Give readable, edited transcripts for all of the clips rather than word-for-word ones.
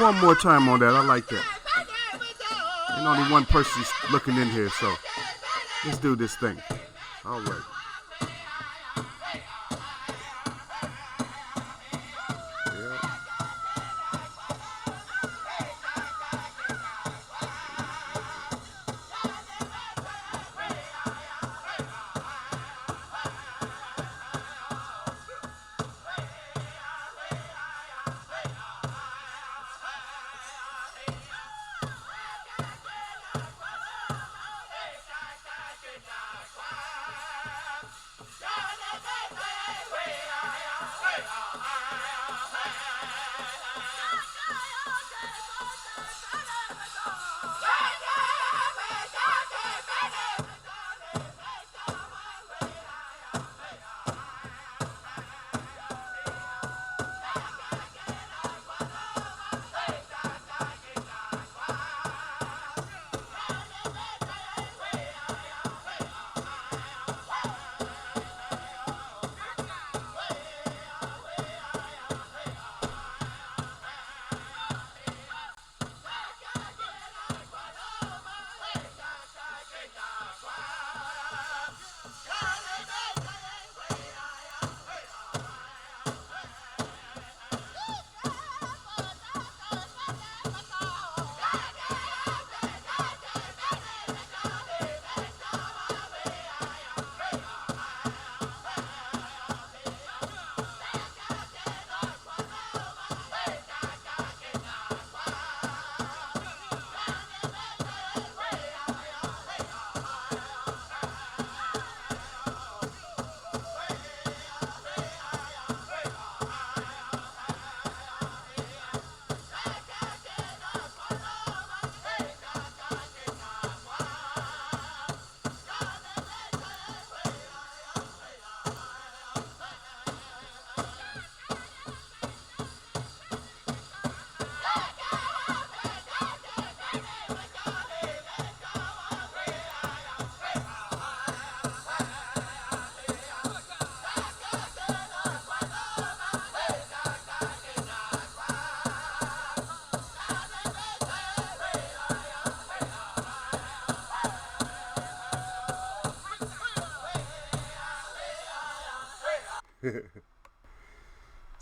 one more time on that. I like that. Ain't only one person looking in here, so let's do this thing. All right.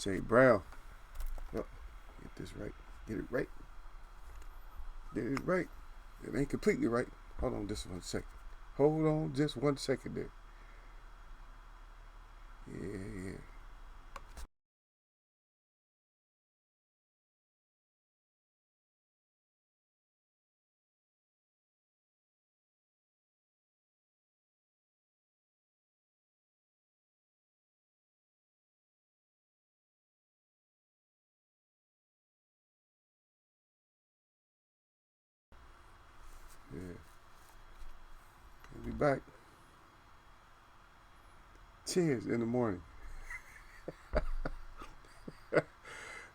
Jay Brown. Oh, get this right. Get it right. Get it right. It ain't completely right. Hold on just 1 second. Hold on just 1 second there. Yeah. Yeah. We'll be back. Cheers in the morning.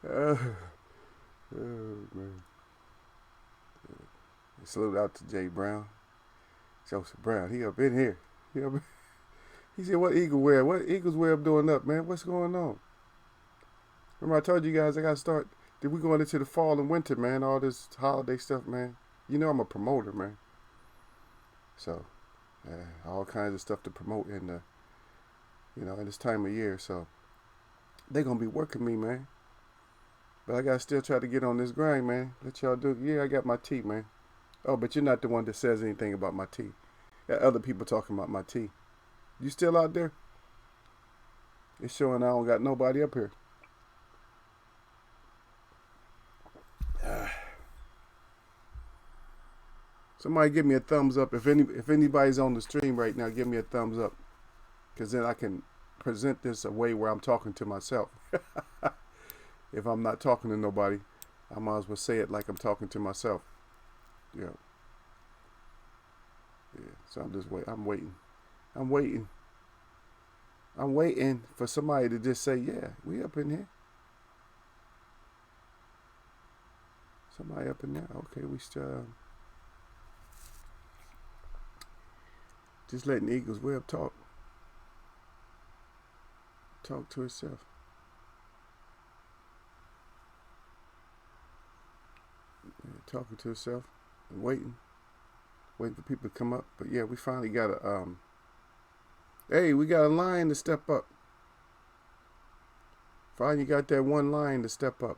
Oh, man. Salute out to Jay Brown. Joseph Brown. He up in here. He said, what Eagle wear? What Eagles wear up doing up, man? What's going on? Remember I told you guys I got to start. Did we going into the fall and winter, man? All this holiday stuff, man. You know I'm a promoter, man. So, all kinds of stuff to promote in the, in this time of year. So, they going to be working me, man. But I got to still try to get on this grind, man. Let y'all do. Yeah, I got my tea, man. Oh, but you're not the one that says anything about my tea. Got other people talking about my tea. You still out there? It's showing I don't got nobody up here. Somebody give me a thumbs up. If anybody's on the stream right now, give me a thumbs up. Because then I can present this a way where I'm talking to myself. If I'm not talking to nobody, I might as well say it like I'm talking to myself. Yeah. So I'm just waiting. I'm waiting for somebody to just say, yeah, we up in here. Somebody up in there. Okay, we still just letting Eagles Web talk to itself. talking to herself and waiting for people to come up. But yeah, we finally got hey, we got a lion to step up. Finally got that one lion to step up.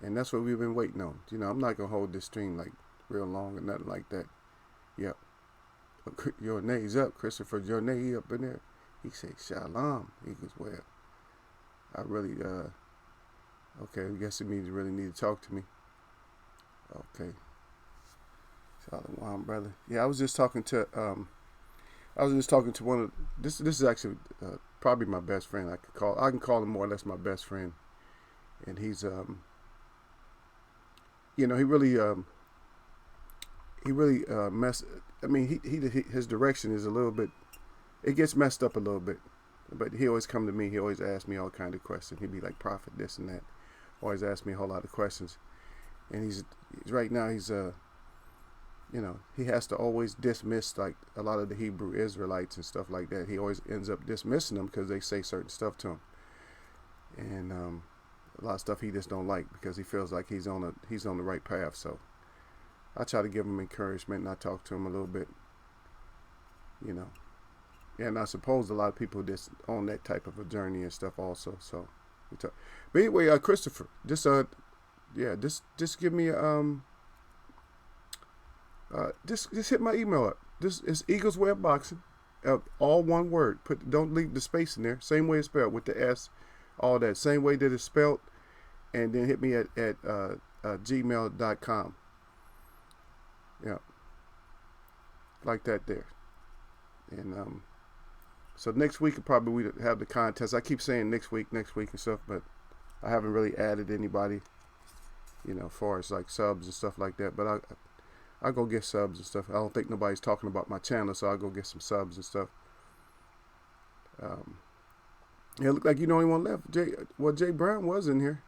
And that's what we've been waiting on. You know, I'm not gonna hold this stream like real long or nothing like that. Yep. Your name's up, Christopher. Your name up in there. He said, Shalom. He goes, well, I really, okay, I guess it means you really need to talk to me. Okay. Shalom, brother. Yeah, I was just talking to one of, this is actually probably my best friend. I can call him more or less my best friend. And he's, you know, he really messed, I mean, his direction is a little bit, it gets messed up a little bit. But he always come to me. He always asks me all kind of questions. He'd be like, Prophet, this and that. Always ask me a whole lot of questions. And he's right now, you know, he has to always dismiss like a lot of the Hebrew Israelites and stuff like that. He always ends up dismissing them because they say certain stuff to him. And a lot of stuff he just don't like because he feels like he's on the right path. So I try to give him encouragement and I talk to him a little bit, you know. And I suppose a lot of people just on that type of a journey and stuff also. So we talk. But anyway, Christopher, just give me just hit my email up. This is Eagles Web Boxing, all one word. Don't leave the space in there. Same way it's spelled with the S, all that same way that it's spelled, and then hit me at gmail.com. Yeah, like that there. And so next week probably we have the contest. I keep saying next week and stuff, but I haven't really added anybody, you know, as far as like subs and stuff like that. But I'll go get subs and stuff. I don't think nobody's talking about my channel, so I'll go get some subs and stuff. Yeah, it looked like you the only one left. Jay Brown was in here.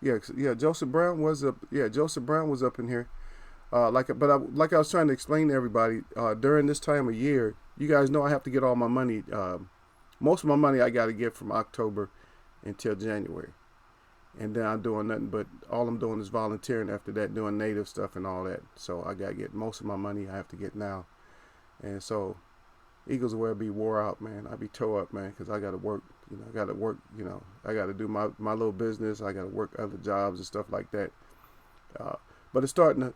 Yeah, Joseph Brown was up. Yeah, Joseph Brown was up in here. Like I was trying to explain to everybody, during this time of year, you guys know I have to get all my money. Most of my money I got to get from October until January. And then I'm doing nothing but all I'm doing is volunteering after that, doing native stuff and all that. So I got to get most of my money I have to get now. And so Eagles will be wore out, man. I be toe up, man, because I got to work. You know, I got to work. You know, I got to do my little business. I got to work other jobs and stuff like that. But it's starting to.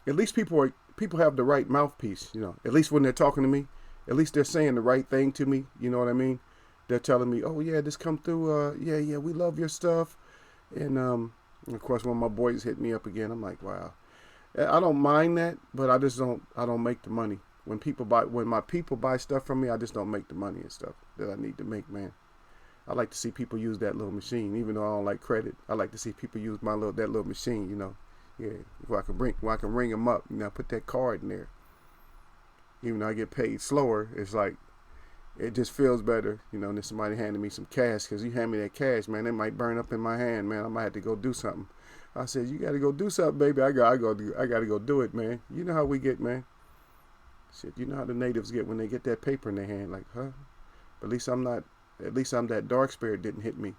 At least people have the right mouthpiece. You know, at least when they're talking to me, at least they're saying the right thing to me. You know what I mean? They're telling me, oh yeah, this come through. Yeah, we love your stuff. And of course, when my boys hit me up again, I'm like, wow. I don't mind that, but I don't make the money. When my people buy stuff from me, I just don't make the money and stuff that I need to make, man. I like to see people use that little machine, even though I don't like credit. I like to see people use that little machine, you know. Yeah, where I can ring them up, you know, put that card in there. Even though I get paid slower, it's like, it just feels better, you know, than somebody handing me some cash. Because you hand me that cash, man, it might burn up in my hand, man. I might have to go do something. I said, you got to go do something, baby. I got to go do it, man. You know how we get, man. Shit, you know how the natives get when they get that paper in their hand, like, huh? But at least I'm that dark spirit didn't hit me.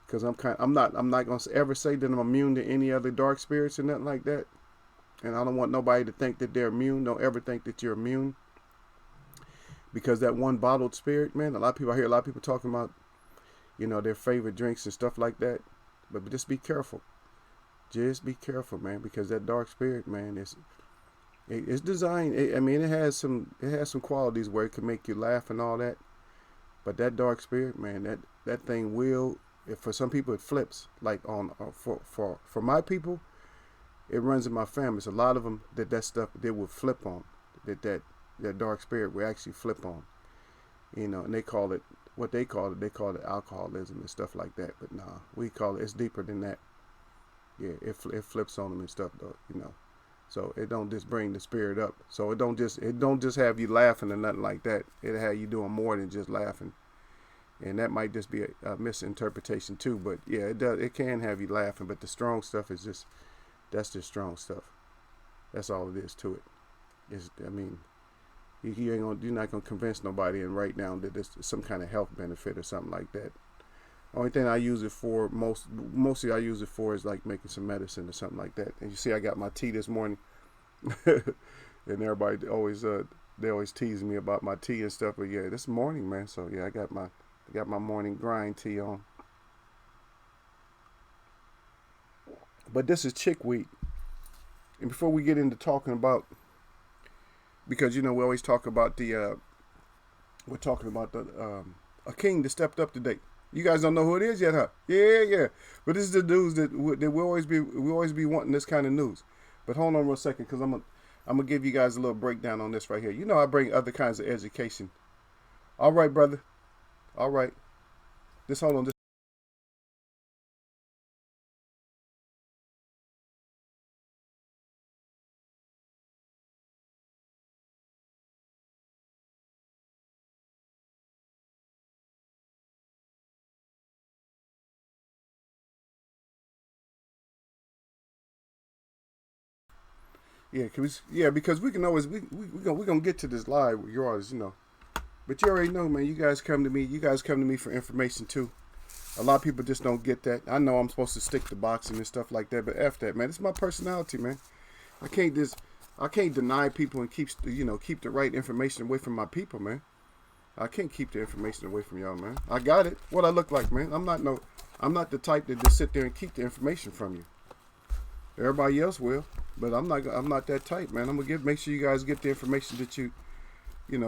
Because I'm not going to ever say that I'm immune to any other dark spirits or nothing like that. And I don't want nobody to think that they're immune. Don't ever think that you're immune. Because that one bottled spirit, man, I hear a lot of people talking about, you know, their favorite drinks and stuff like that. But just be careful. Just be careful, man, because that dark spirit, man, it's designed. It has some qualities where it can make you laugh and all that. But that dark spirit, man, that thing will. For some people, it flips. Like for my people, it runs in my family. It's a lot of them that stuff they will flip on. That dark spirit will actually flip on. You know, and they call it alcoholism and stuff like that. But nah, we call it's deeper than that. Yeah, it flips on them and stuff though. You know, so it don't just bring the spirit up. So it don't just have you laughing or nothing like that. It have you doing more than just laughing. And that might just be a misinterpretation too. But yeah, it does. It can have you laughing. But the strong stuff that's just strong stuff. That's all it is to it. You're not gonna convince nobody and write down that there's some kind of health benefit or something like that. Only thing I use it for mostly I use it for is like making some medicine or something like that. And you see, I got my tea this morning, and everybody always they always tease me about my tea and stuff. But yeah, this morning, man. So yeah, I got my morning grind tea on. But this is chickweed. And before we get into talking about, because you know we always talk about we're talking about the a king that stepped up today. You guys don't know who it is yet, huh? Yeah, yeah. But this is the news that we always be wanting this kind of news. But hold on 1 second, because I'm gonna give you guys a little breakdown on this right here. You know I bring other kinds of education. All right, brother. All right. Just hold on. Yeah, because we can always we gonna get to this live with yours, you know. But you already know, man. You guys come to me. You guys come to me for information too. A lot of people just don't get that. I know I'm supposed to stick to boxing and stuff like that, but f that, man. It's my personality, man. I can't just I can't deny people and keep the right information away from my people, man. I can't keep the information away from y'all, man. I got it. What I look like, man. I'm not the type to just sit there and keep the information from you. Everybody else will, but I'm not that type, man. I'm gonna make sure you guys get the information that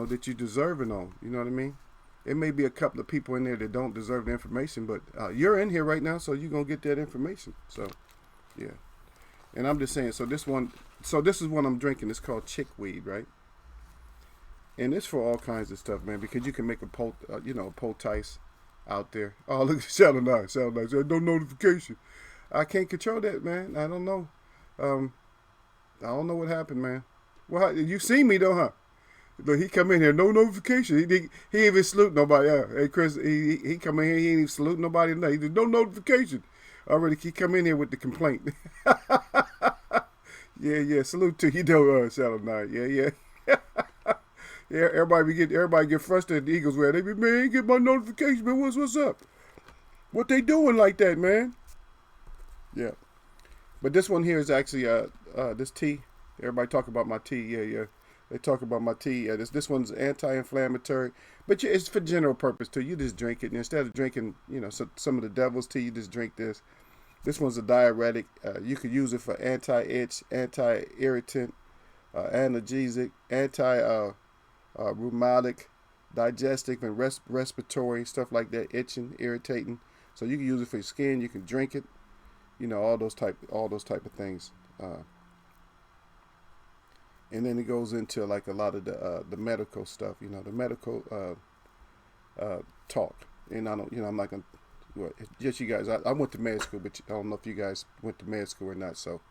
that you deserve and on. You know what I mean? It may be a couple of people in there that don't deserve the information, but you're in here right now, so you're gonna get that information. So, yeah. And I'm just saying. So this is what I'm drinking. It's called chickweed, right? And it's for all kinds of stuff, man. Because you can make a poultice out there. Oh, look, sound nice. No notification. I can't control that, man. I don't know. I don't know what happened, man. Well, you see me though, huh? Look, he come in here, no notification. He even salute nobody. Hey, Chris, he come in here, he ain't even salute nobody. No, he did no notification. Already, he come in here with the complaint. Yeah. Salute to you, though, Shadow Knight. Yeah. Yeah, everybody get frustrated. The Eagles wear. They be, man, get my notification, man. What's up? What they doing like that, man? Yeah. But this one here is actually this tea. Everybody talk about my tea. Yeah. They talk about my tea. This one's anti-inflammatory, but it's for general purpose too. You just drink it, and instead of drinking, some of the devil's tea, you just drink this. This one's a diuretic. You could use it for anti-itch, anti-irritant, analgesic, rheumatic, digestive, and respiratory stuff like that, itching, irritating. So you can use it for your skin. You can drink it. All those type of things. And then it goes into like a lot of the medical stuff, the medical talk. And I don't, I'm not gonna. Just you guys, I went to med school, but I don't know if you guys went to med school or not. So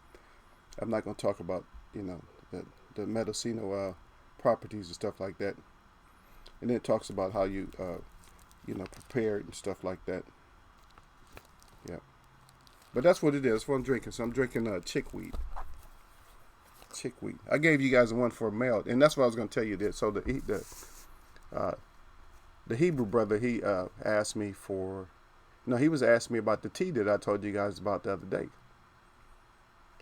I'm not gonna talk about the medicinal properties and stuff like that. And then it talks about how you prepare it and stuff like that. Yeah. But that's what it is. That's what I'm drinking. So I'm drinking chickweed. Chickweed. I gave you guys one for a male, and that's what I was going to tell you. This. So the Hebrew brother, he asked me for. No, he was asking me about the tea that I told you guys about the other day.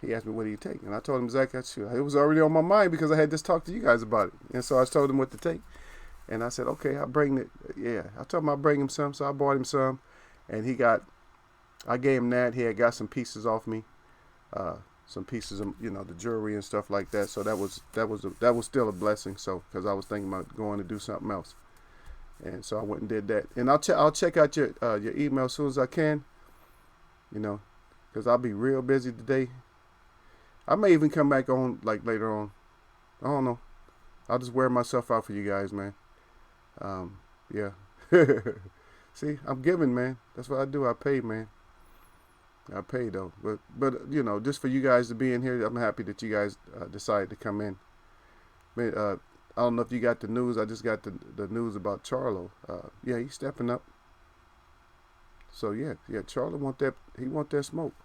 He asked me, what do you take? And I told him exactly. It was already on my mind because I had just talked to you guys about it. And so I told him what to take. And I said, okay, I'll bring it. Yeah. I told him I'll bring him some. So I bought him some. And I gave him that. He had got some pieces off me. Some pieces of, the jewelry and stuff like that. So that was still a blessing. So, because I was thinking about going to do something else. And so I went and did that. And I'll check out your email as soon as I can. Because I'll be real busy today. I may even come back on like later on. I don't know. I'll just wear myself out for you guys, man. Yeah. See, I'm giving, man. That's what I do. I pay, man. I pay though. But just for you guys to be in here, I'm happy that you guys decided to come in. I don't know if you got the news. I just got the news about Charlo. Yeah, he's stepping up. So yeah, Charlo want that smoke.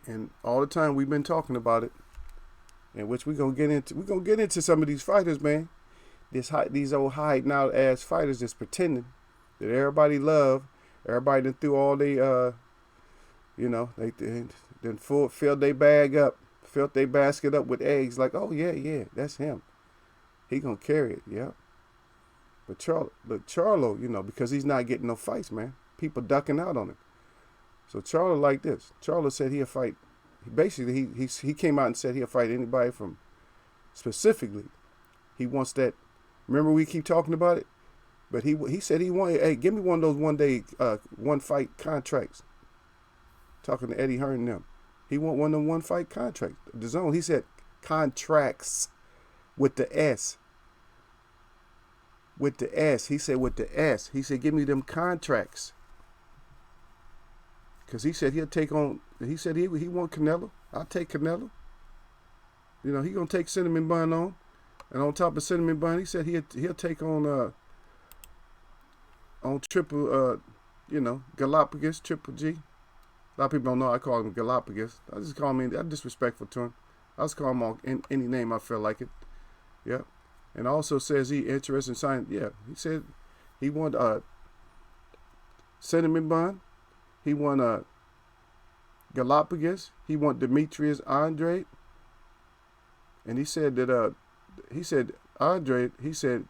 And all the time we've been talking about it, and which we're gonna get into some of these fighters, man. These old hiding out ass fighters just pretending that everybody love, Everybody done threw all they they then filled their bag up, filled their basket up with eggs. Like, oh yeah, that's him. He gonna carry it, yeah. But Charlo, because he's not getting no fights, man. People ducking out on him. So Charlo like this. Charlo said he'll fight. Basically, he came out and said he'll fight anybody from. Specifically, he wants that. Remember we keep talking about it, but he said he wanted. Hey, give me one of those 1 day, 1 fight contracts. Talking to Eddie Hearn and them, he want one of them 1 fight contracts. The zone. He said contracts with the S. With the S. He said with the S. He said give me them contracts. Because he said he'll take on. He said he want Canelo. I'll take Canelo. He gonna take Cinnamon Bun on, and on top of Cinnamon Bun, he said he'll take on Triple Galapagos, Triple G. A lot of people don't know I call him Galapagos. I just call him. I'm disrespectful to him. I just call him any name I feel like it. Yeah, and also says he interested in signing. Yeah, he said he want Cinnamon Bun. He want Galapagos. He want Demetrius Andrade. And he said that Andrade, he said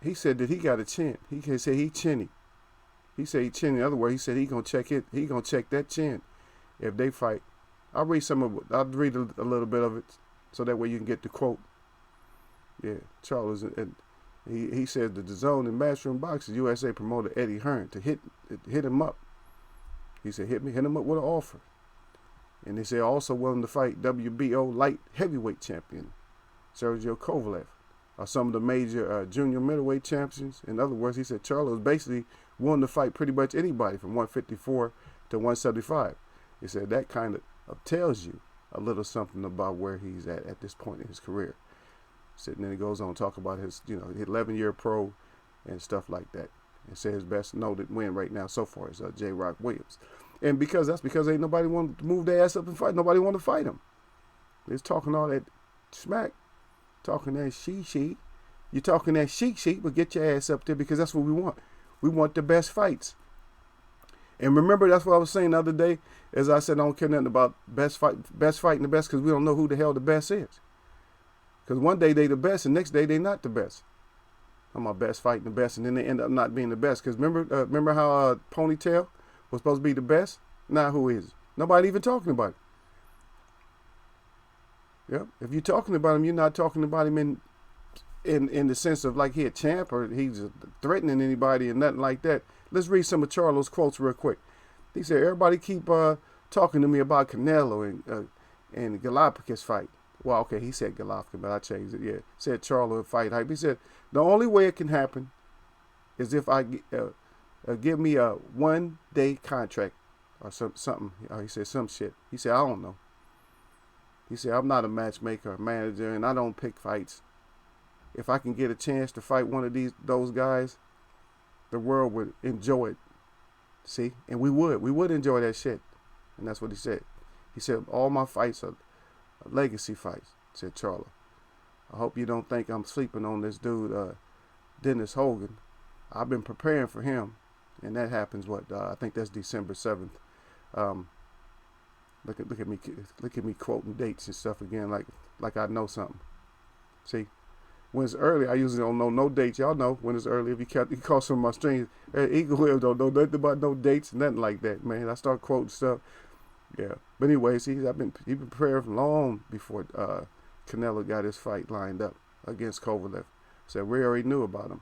that he got a chin. He said he chinny. He said he chinny. In other words, he said he gonna check it. He gonna check that chin if they fight. I'll read I'll read a little bit of it so that way you can get the quote. Yeah, Charles, and he said that the zone in Matchroom Boxing USA promoter Eddie Hearn to hit him up. He said hit him up with an offer. And they say also willing to fight WBO light heavyweight champion Sergio Kovalev, or some of the major junior middleweight champions. In other words, he said Charlo is basically willing to fight pretty much anybody from 154 to 175. He said that kind of tells you a little something about where he's at this point in his career. So then he goes on to talk about his 11-year pro and stuff like that. And say his best noted win right now so far is J. Rock Williams. And because ain't nobody want to move their ass up and fight. Nobody want to fight him. They're talking all that smack, talking that she. You're talking that she, but get your ass up there because that's what we want. We want the best fights. And remember, that's what I was saying the other day. As I said, I don't care nothing about best fighting the best because we don't know who the hell the best is. Because one day they the best and next day they not the best. I'm my best fighting the best, and then they end up not being the best. Because remember how Ponytail was supposed to be the best? Now who is? Nobody even talking about it. Yeah. If you're talking about him, you're not talking about him in the sense of like he a champ or he's threatening anybody and nothing like that. Let's read some of Charlo's quotes real quick. He said, everybody keep talking to me about Canelo and Galapagos fight. Well, okay, he said Galapagos, but I changed it. Yeah, said Charlo fight hype. He said, the only way it can happen is if I give me a 1 day contract or something. He said some shit. He said, I don't know. He said, I'm not a matchmaker or manager, and I don't pick fights. If I can get a chance to fight one of those guys, the world would enjoy it. See? And we would enjoy that shit. And that's what he said. He said, all my fights are legacy fights, said Charlo. I hope you don't think I'm sleeping on this dude, Dennis Hogan. I've been preparing for him. And that happens, I think that's December 7th. Look at me quoting dates and stuff again, like I know something. See? When it's early, I usually don't know no dates. Y'all know when it's early. If you call some of my strings, Eagle Will don't know nothing about no dates, nothing like that, man. I start quoting stuff. Yeah. But anyways, he been preparing long before Canelo got his fight lined up against Kovalev. Said we already knew about him.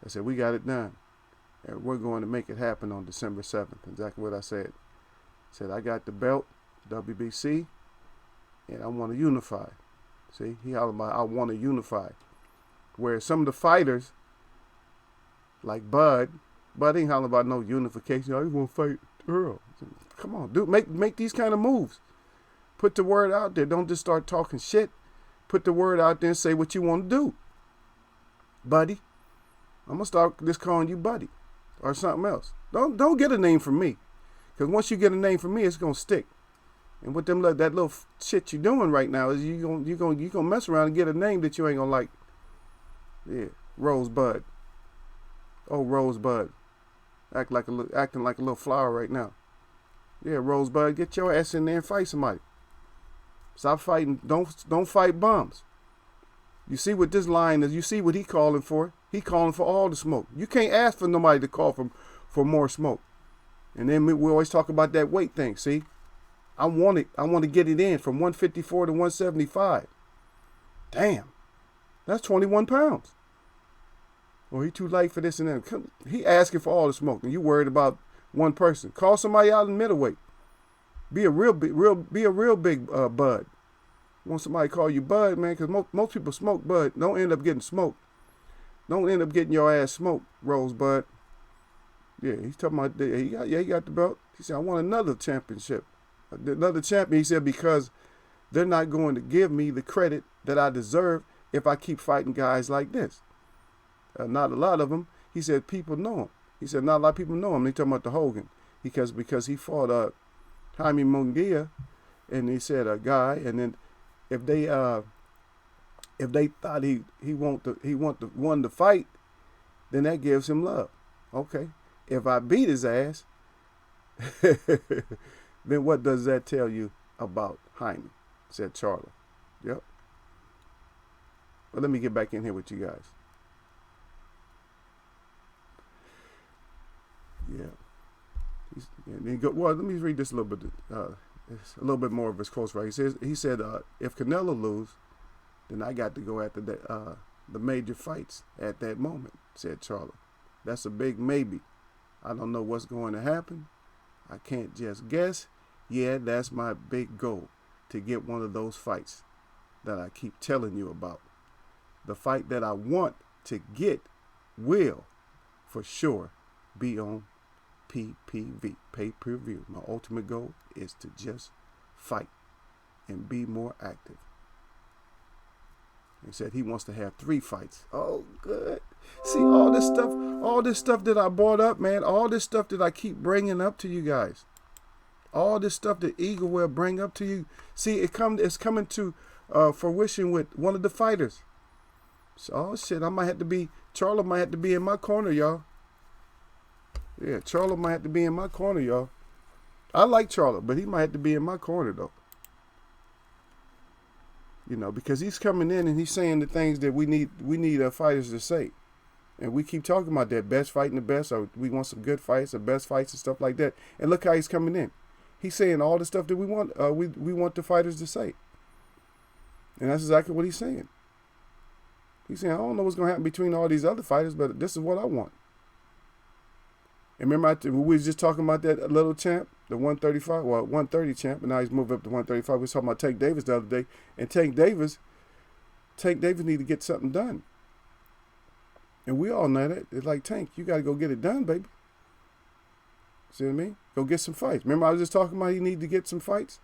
I said we got it done. And we're going to make it happen on December 7th. Exactly what I said. Said I got the belt, WBC, and I want to unify. See, he hollered about I want to unify. Where some of the fighters, like Bud ain't hollering about no unification. I just want to fight Earl. Come on, dude, make these kind of moves. Put the word out there. Don't just start talking shit. Put the word out there and say what you want to do. Buddy. I'm going to start just calling you Buddy. Or something else. Don't get a name from me. Because once you get a name from me, it's going to stick. And with them that little shit you're doing right now is you gonna mess around and get a name that you ain't gonna like. Yeah, Rosebud. Oh, Rosebud. acting like a little flower right now. Yeah, Rosebud, get your ass in there and fight somebody. Stop fighting. Don't fight bums. You see what this line is. You see what he calling for. He calling for all the smoke. You can't ask for nobody to call for more smoke. And then we always talk about that weight thing. See, I want to get it in from 154 to 175. Damn, that's 21 pounds. Well, he too light for this and that. He asking for all the smoke, and you worried about one person. Call somebody out in middleweight. Be a real big bud. Want somebody to call you bud, man? Because most people smoke bud. Don't end up getting smoked. Don't end up getting your ass smoked, Rosebud. Yeah, he's talking about. He got the belt. He said, I want another championship, another champion. He said because they're not going to give me the credit that I deserve if I keep fighting guys like this. Not a lot of them. He said people know him. He said not a lot of people know him. They talking about the Hogan because he fought Jaime Munguia, and he said a guy, and then if they thought he won the fight, then that gives him love. Okay, if I beat his ass, then what does that tell you about Jaime? Said Charlo. Yep. But let me get back in here with you guys. Yeah. Well, let me read this a little bit. It's a little bit more of his quotes, right? He said, if Canelo lose, then I got to go after the major fights at that moment, said Charlo. That's a big maybe. I don't know what's going to happen. I can't just guess. Yeah, that's my big goal, to get one of those fights that I keep telling you about. The fight that I want to get will, for sure, be on PPV, pay-per-view. My ultimate goal is to just fight and be more active. He said he wants to have 3 fights. Oh, good. See, all this stuff that I brought up, man, all this stuff that I keep bringing up to you guys, all this stuff that Eagle will bring up to you. See, it's coming to fruition with one of the fighters. So, oh, shit, Charlo might have to be in my corner, y'all. Yeah, Charlo might have to be in my corner, y'all. I like Charlo, but he might have to be in my corner, though. You know, because he's coming in and he's saying the things that we need fighters to say. And we keep talking about that best fighting the best, or we want some good fights, or best fights and stuff like that. And look how he's coming in. He's saying all the stuff that we want the fighters to say. And that's exactly what he's saying. He's saying, I don't know what's going to happen between all these other fighters, but this is what I want. And remember, we was just talking about that little champ, the 130 champ, and now he's moved up to 135. We was talking about Tank Davis the other day. And Tank Davis need to get something done. And we all know that. It's like, Tank, you got to go get it done, baby. See what I mean? Go get some fights. Remember I was just talking about he need to get some fights?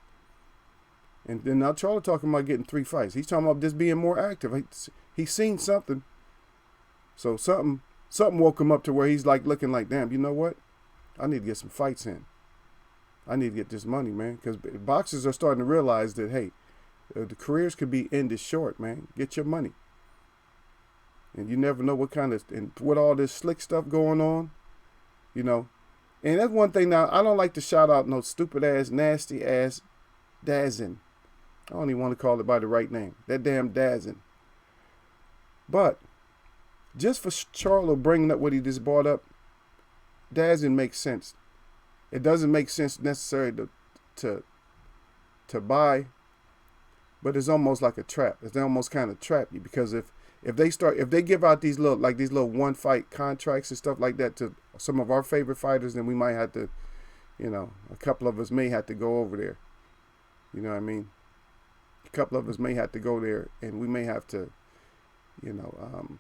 And then now Charlie talking about getting 3 fights. He's talking about just being more active. He's seen something. So something woke him up to where he's like looking like, damn, you know what? I need to get some fights in. I need to get this money, man. Because boxers are starting to realize that, hey, the careers could be ended short, man. Get your money. And you never know and with all this slick stuff going on, you know. And that's one thing now, I don't like to shout out no stupid ass, nasty ass Dazin. I don't even want to call it by the right name. That damn Dazin. But just for Charlo bringing up what he just brought up, Dazin makes sense. It doesn't make sense necessarily to buy, but it's almost like a trap. It's almost kind of trap you, because if they give out these little one fight contracts and stuff like that to some of our favorite fighters, then we might have to, you know, a couple of us may have to go over there. You know what I mean? A couple of us may have to go there, and we may have to, you know,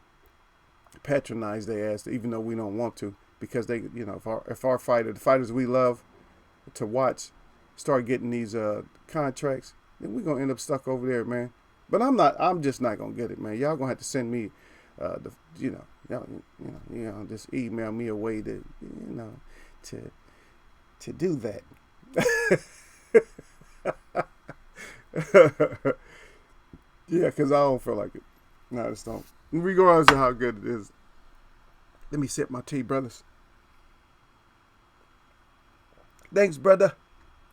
patronize their ass, even though we don't want to, because they, you know, if our the fighters we love to watch, start getting these contracts, then we're gonna end up stuck over there, man. But I'm just not gonna get it, man. Y'all gonna have to send me, just email me a way to, you know, to do that. Yeah, because I don't feel like it. No, I just don't. Regardless of how good it is. Let me sip my tea, brothers. Thanks, brother.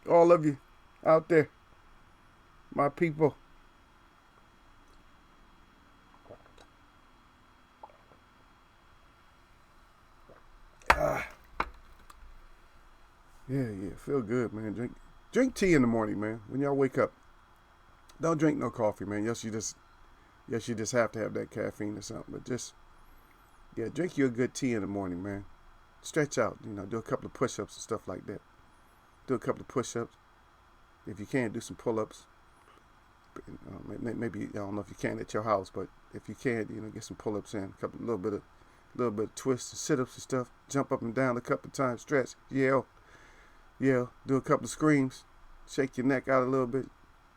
All of you out there, my people. Ah, yeah. Feel good, man. Drink tea in the morning, man. When y'all wake up, don't drink no coffee, man. Yes, you just have to have that caffeine or something. But just drink you a good tea in the morning, man. Stretch out, do a couple of push-ups and stuff like that. Do a couple of push-ups. If you can, do some pull-ups. Maybe I don't know if you can at your house, but if you can, get some pull-ups in, a little bit of twists and sit-ups and stuff. Jump up and down a couple of times, stretch, yell, do a couple of screams, shake your neck out a little bit,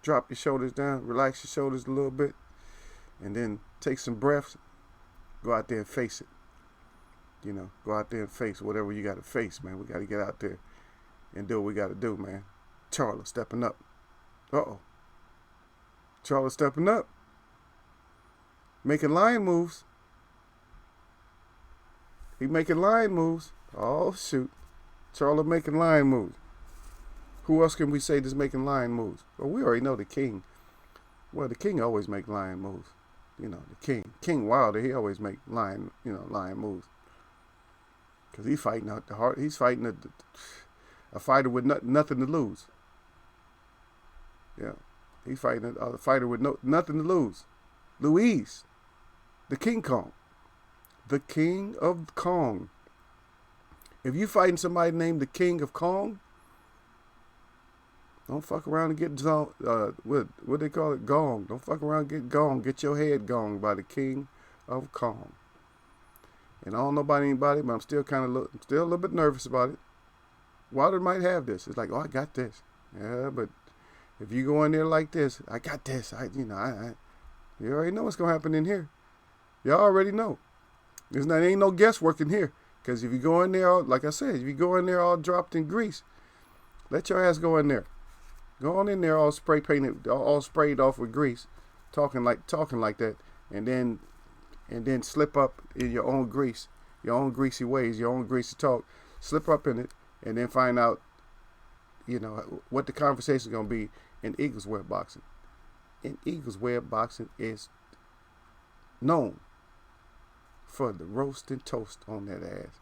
drop your shoulders down, relax your shoulders a little bit, and then take some breaths. Go out there and face it. Go out there and face whatever you got to face, man. We got to get out there and do what we got to do, man. Charlie stepping up. Uh-oh. Charlie stepping up. Making lion moves. He making lion moves. Oh, shoot. Charlie making lion moves. Who else can we say that's making lion moves? Well, we already know the king. Well, the king always make lion moves. The king. King Wilder, he always make lion moves. Because he's fighting out the heart. He's fighting a fighter with nothing to lose. Yeah. He's fighting a fighter with nothing to lose. Louise, the King Kong. The King of Kong. If you fighting somebody named the King of Kong, don't fuck around and get what they call it, gong. Don't fuck around and get gong. Get your head gonged by the King of Kong. And I don't know about anybody, but I'm still a little bit nervous about it. Wilder might have this. It's like, oh, I got this. Yeah, but if you go in there like this, I got this. You already know what's gonna happen in here. Y'all already know. Ain't no guesswork in here. Because if you go in there, like I said, if you go in there all dropped in grease, let your ass go in there. Go on in there all spray painted, all sprayed off with grease, talking like that, and then slip up in your own grease, your own greasy ways, your own greasy talk. Slip up in it, and then find out, what the conversation is gonna be in Eagles Web Boxing. And Eagles Web Boxing is known for the roast and toast on that ass.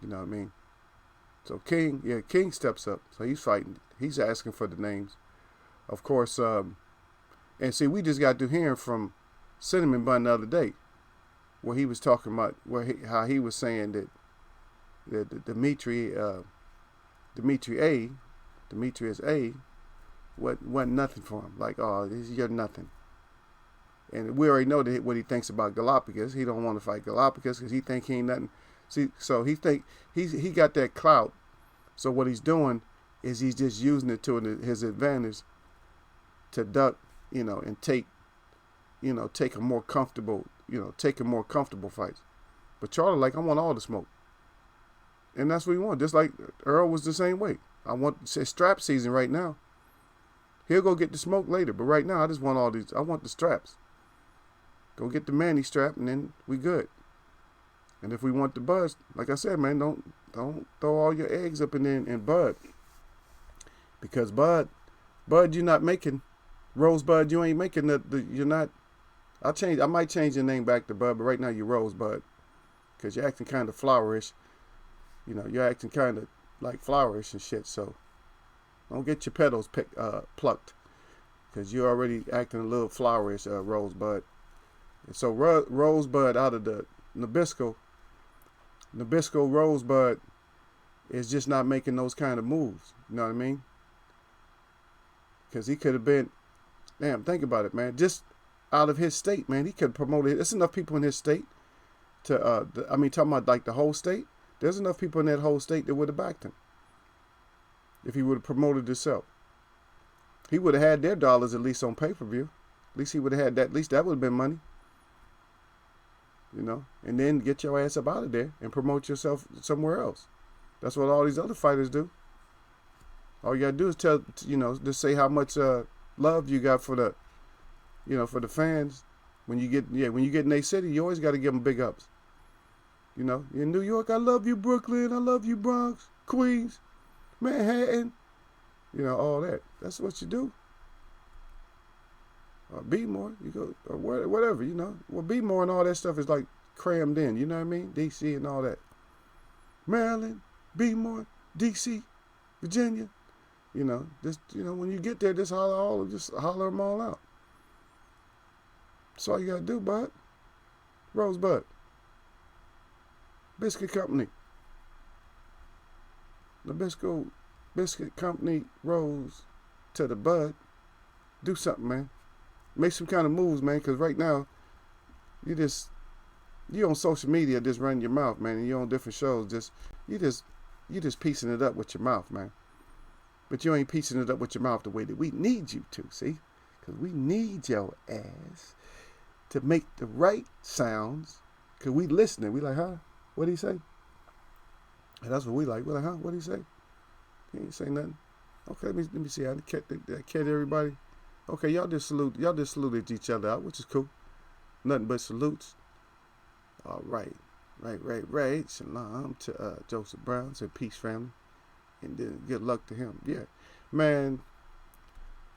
You know what I mean? So King steps up. So he's fighting. He's asking for the names. Of course, and see, we just got to hearing from Cinnamon Bun the other day, where he was talking about how he was saying that Demetrius A. wasn't nothing for him. Like, oh, you're nothing. And we already know what he thinks about Galapagos. He don't want to fight Galapagos because he think he ain't nothing. See, so he got that clout. So what he's doing is he's just using it to his advantage to duck, and take more comfortable fights. But Charlie, like, I want all the smoke. And that's what he wants. Just like Earl was the same way. I want strap season right now. He'll go get the smoke later, but right now I just want all these. I want the straps. Go get the Manny strap, and then we good. And if we want the buzz, like I said, man, don't throw all your eggs up in Bud, because Bud, you're not making Rosebud. You ain't making you're not. I might change your name back to Bud, but right now you're Rosebud, because you're acting kind of flowerish. You're acting kind of like flowerish and shit. So don't get your petals plucked, because you're already acting a little flowerish, Rosebud. And so Rosebud out of the Nabisco Rosebud is just not making those kind of moves. You know what I mean? Because he could have been, damn, think about it, man. Just out of his state, man, he could have promoted. There's enough people in his state to, talking about like the whole state. There's enough people in that whole state that would have backed him if he would have promoted himself. He would have had their dollars at least on pay-per-view. At least he would have had that. At least that would have been money. And then get your ass up out of there and promote yourself somewhere else. That's what all these other fighters do. All you gotta do is just say how much love you got for the, for the fans. When you get in their city, you always got to give them big ups. In New York, I love you, Brooklyn. I love you, Bronx, Queens. Manhattan, all that. That's what you do. Be more, you go, or whatever, Well, be more and all that stuff is like crammed in, you know what I mean? DC and all that. Maryland, be more, DC, Virginia, just, when you get there, just holler them all out. That's all you gotta do, bud. Rosebud. Biscuit Company. Nabisco Biscuit Company rose to the bud. Do something, man. Make some kind of moves, man, because right now, you on social media just running your mouth, man, and you're on different shows, you just piecing it up with your mouth, man. But you ain't piecing it up with your mouth the way that we need you to, see? Because we need your ass to make the right sounds, because we listening. We like, huh? What'd he say? And that's what we like. We're like, huh? What'd he say? He ain't say nothing. Okay, let me see. I catch everybody. Okay, y'all just saluted each other out, which is cool. Nothing but salutes. All right. Right. Shalom to Joseph Brown. Said peace, family. And then good luck to him. Yeah. Man,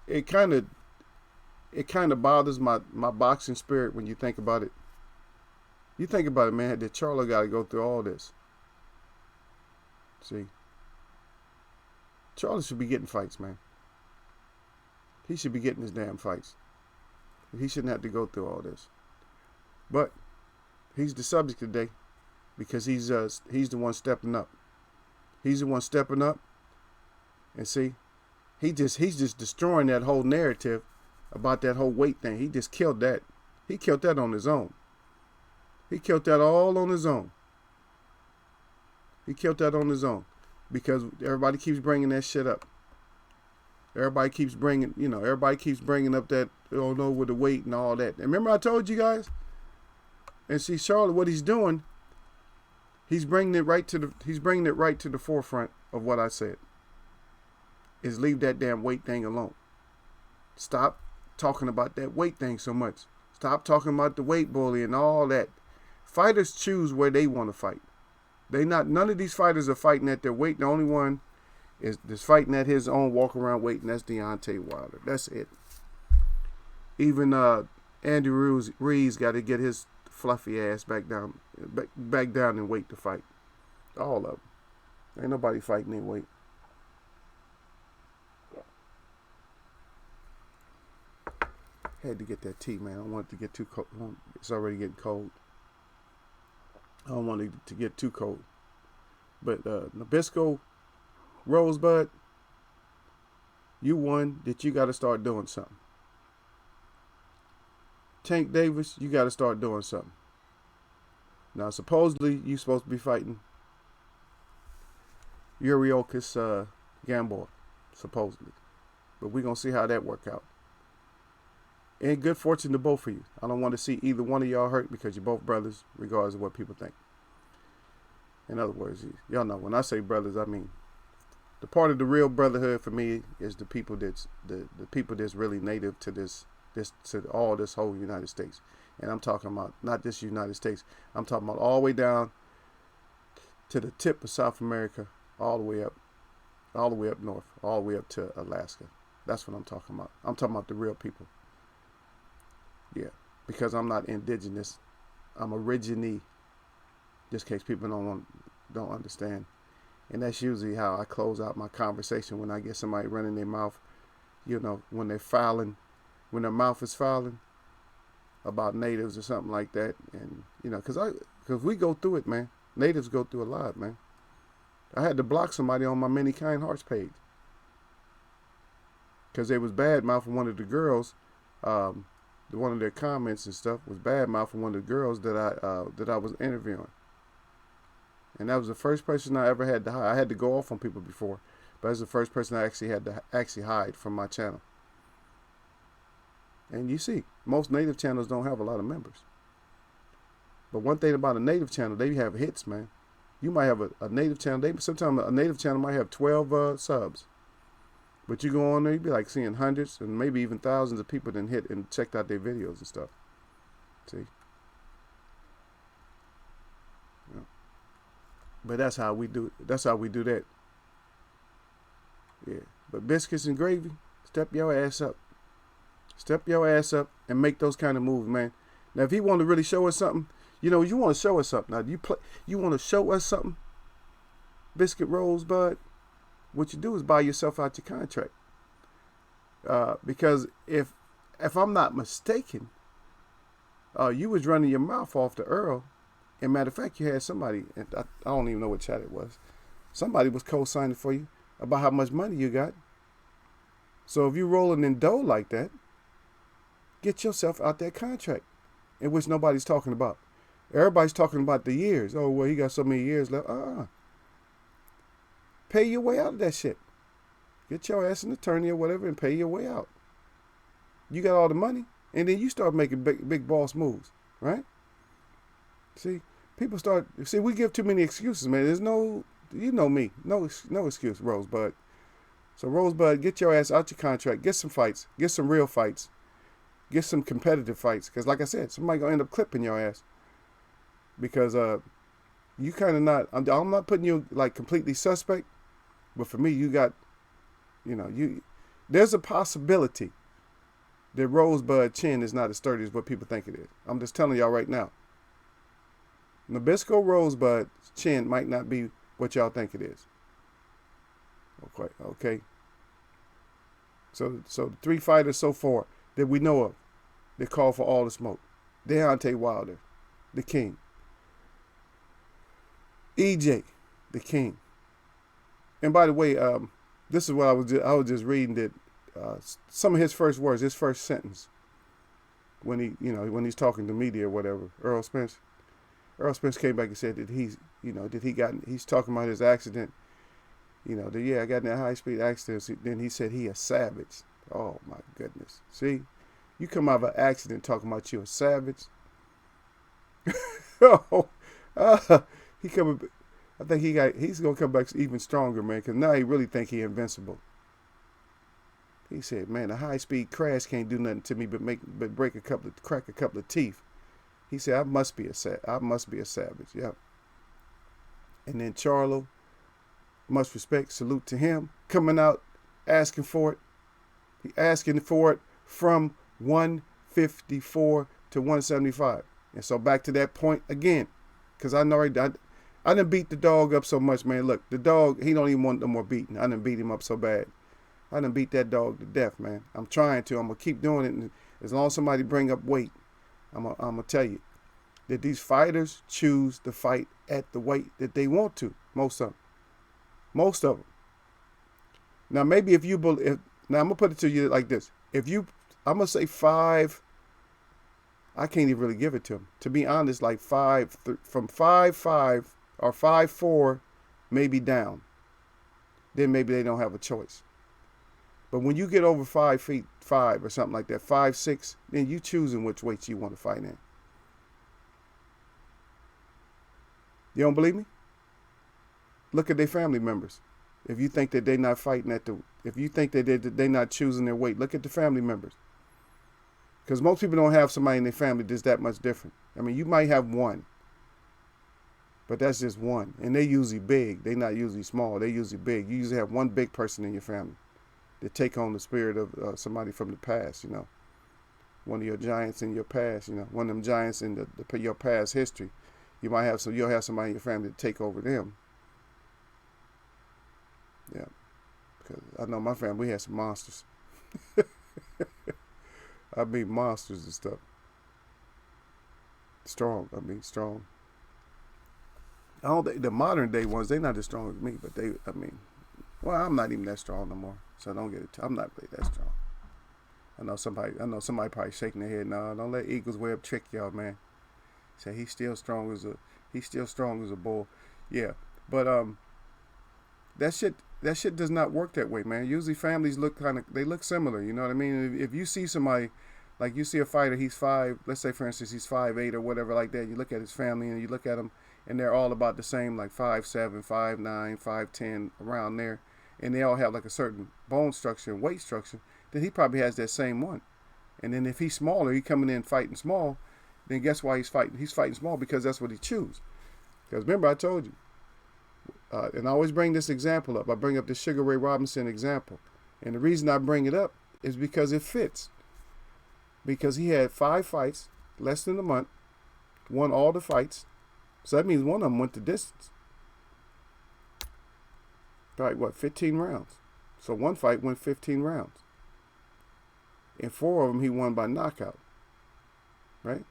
it kind of bothers my boxing spirit when you think about it. You think about it, man, that Charlo got to go through all this. See? Charlo should be getting fights, man. He should be getting his damn fights. He shouldn't have to go through all this. But he's the subject today because he's the one stepping up. He's the one stepping up. And see, he's just destroying that whole narrative about that whole weight thing. He just killed that. He killed that on his own. He killed that all on his own. He killed that on his own because everybody keeps bringing that shit up. Everybody keeps bringing up that, oh no, with the weight and all that. And remember I told you guys? And see, Charlotte, what he's doing, he's bringing it right to the forefront of what I said. Is leave that damn weight thing alone. Stop talking about that weight thing so much. Stop talking about the weight bully and all that. Fighters choose where they want to fight. None of these fighters are fighting at their weight. The only one is fighting at his own walk around weight, and that's Deontay Wilder. That's it. Even Andy Ruiz got to get his fluffy ass back down in weight to fight. All of them. Ain't nobody fighting in weight. Had to get that tea, man. I don't want it to get too cold. It's already getting cold. I don't want it to get too cold. But Nabisco, Rosebud, you won. That you got to start doing something. Tank Davis, you got to start doing something. Now, supposedly, you supposed to be fighting Yuriorkis Gamboa, supposedly. But we're going to see how that work out. And good fortune to both of you. I don't want to see either one of y'all hurt because you're both brothers, regardless of what people think. In other words, y'all know when I say brothers, I mean the part of the real brotherhood for me is the people that's the people that's really native to this all this whole United States. And I'm talking about not just United States. I'm talking about all the way down to the tip of South America, all the way up north, all the way up to Alaska. That's what I'm talking about. I'm talking about the real people. Yeah, because I'm not indigenous. I'm originee. Just in case people don't understand. And that's usually how I close out my conversation when I get somebody running their mouth, when they're filing, when their mouth is filing about natives or something like that. And, because we go through it, man. Natives go through a lot, man. I had to block somebody on my Many Kind Hearts page because they was bad mouthing one of the girls. One of their comments and stuff was bad mouthing one of the girls that I was interviewing. And that was the first person I ever had to hide. I had to go off on people before, but that's the first person I actually had to hide from my channel. And you see, most native channels don't have a lot of members. But one thing about a native channel, they have hits, man. You might have a native channel. Sometimes a native channel might have 12 subs. But you go on there, you'd be like seeing hundreds and maybe even thousands of people that hit and checked out their videos and stuff. See? Yeah. But that's how we do that. Yeah. But biscuits and gravy, step your ass up. Step your ass up and make those kind of moves, man. Now, if he want to really show us something, you want to show us something. Now, you want to show us something, Biscuit Rosebud. What you do is buy yourself out your contract. Because if I'm not mistaken, you was running your mouth off to Earl. And matter of fact, you had somebody, and I don't even know what chat it was. Somebody was co-signing for you about how much money you got. So if you rolling in dough like that, get yourself out that contract, in which nobody's talking about. Everybody's talking about the years. Oh, well, he got so many years left. Pay your way out of that shit. Get your ass an attorney or whatever and pay your way out. You got all the money, and then you start making big boss moves, right? See, we give too many excuses, man. There's no, you know me, no excuse, Rosebud. So Rosebud, get your ass out your contract, get some fights, get some real fights, get some competitive fights. Because like I said, somebody going to end up clipping your ass. Because you kind of not, I'm not putting you like completely suspect, but for me, you got, there's a possibility that Rosebud chin is not as sturdy as what people think it is. I'm just telling y'all right now. Nabisco Rosebud's chin might not be what y'all think it is. Okay. So the 3 fighters so far that we know of, they call for all the smoke. Deontay Wilder, the king. EJ, the king. And by the way, this is what I was just reading that some of his first words, his first sentence, when he's talking to media or whatever, Earl Spence came back and said that he's talking about his accident. I got in that high-speed accident. Then he said he a savage. Oh, my goodness. See? You come out of an accident talking about you a savage. I think he's going to come back even stronger, man, because now he really think he invincible. He said, man, a high-speed crash can't do nothing to me but crack a couple of teeth. He said, I must be a savage. Yeah. And then Charlo, much respect, salute to him, coming out asking for it. He asking for it from 154 to 175. And so back to that point again, because I done beat the dog up so much, man. Look, the dog, he don't even want no more beating. I done beat him up so bad. I done beat that dog to death, man. I'm trying to. I'm going to keep doing it. And as long as somebody bring up weight, I'm going to tell you that these fighters choose to fight at the weight that they want to. Most of them. Now, maybe now I'm going to put it to you like this. I'm going to say 5, I can't even really give it to them. To be honest, like 5, from 5'5" or 5'4", maybe down. Then maybe they don't have a choice. But when you get over 5'5" or something like that, 5'6", then you choosing which weights you want to fight in. You don't believe me? Look at their family members. If you think that they're not fighting if you think that they're not choosing their weight, look at the family members. Because most people don't have somebody in their family that's that much different. I mean, you might have one, but that's just one. And they're usually big. They're not usually small. They're usually big. You usually have one big person in your family that take on the spirit of somebody from the past, one of your giants in your past, one of them giants in your past history. You'll have somebody in your family to take over them. Yeah, because I know my family, we had some monsters. I mean, monsters and stuff. Strong. I don't think the modern day ones, they're not as strong as me, but I'm not even that strong no more. So don't get it. I'm not really that strong. I know somebody probably shaking their head. No, don't let Eagles Web trick y'all, man. Say he's still strong as a bull. Yeah, but that shit does not work that way, man. Usually families look similar. You know what I mean? If you see somebody, like you see a fighter, he's 5. Let's say for instance he's 5'8" or whatever like that. You look at his family and you look at him, and they're all about the same, like 5'7", 5'9", 5'10", around there, and they all have like a certain bone structure and weight structure. Then he probably has that same one. And then if he's smaller, he coming in fighting small. Then guess why he's fighting? He's fighting small because that's what he chooses. Because remember, I told you, And I always bring this example up. I bring up the Sugar Ray Robinson example. And the reason I bring it up is because it fits. Because he had 5 fights, less than a month, won all the fights. So that means one of them went the distance. Right, what, 15 rounds. So one fight went 15 rounds. And 4 of them he won by knockout. Right?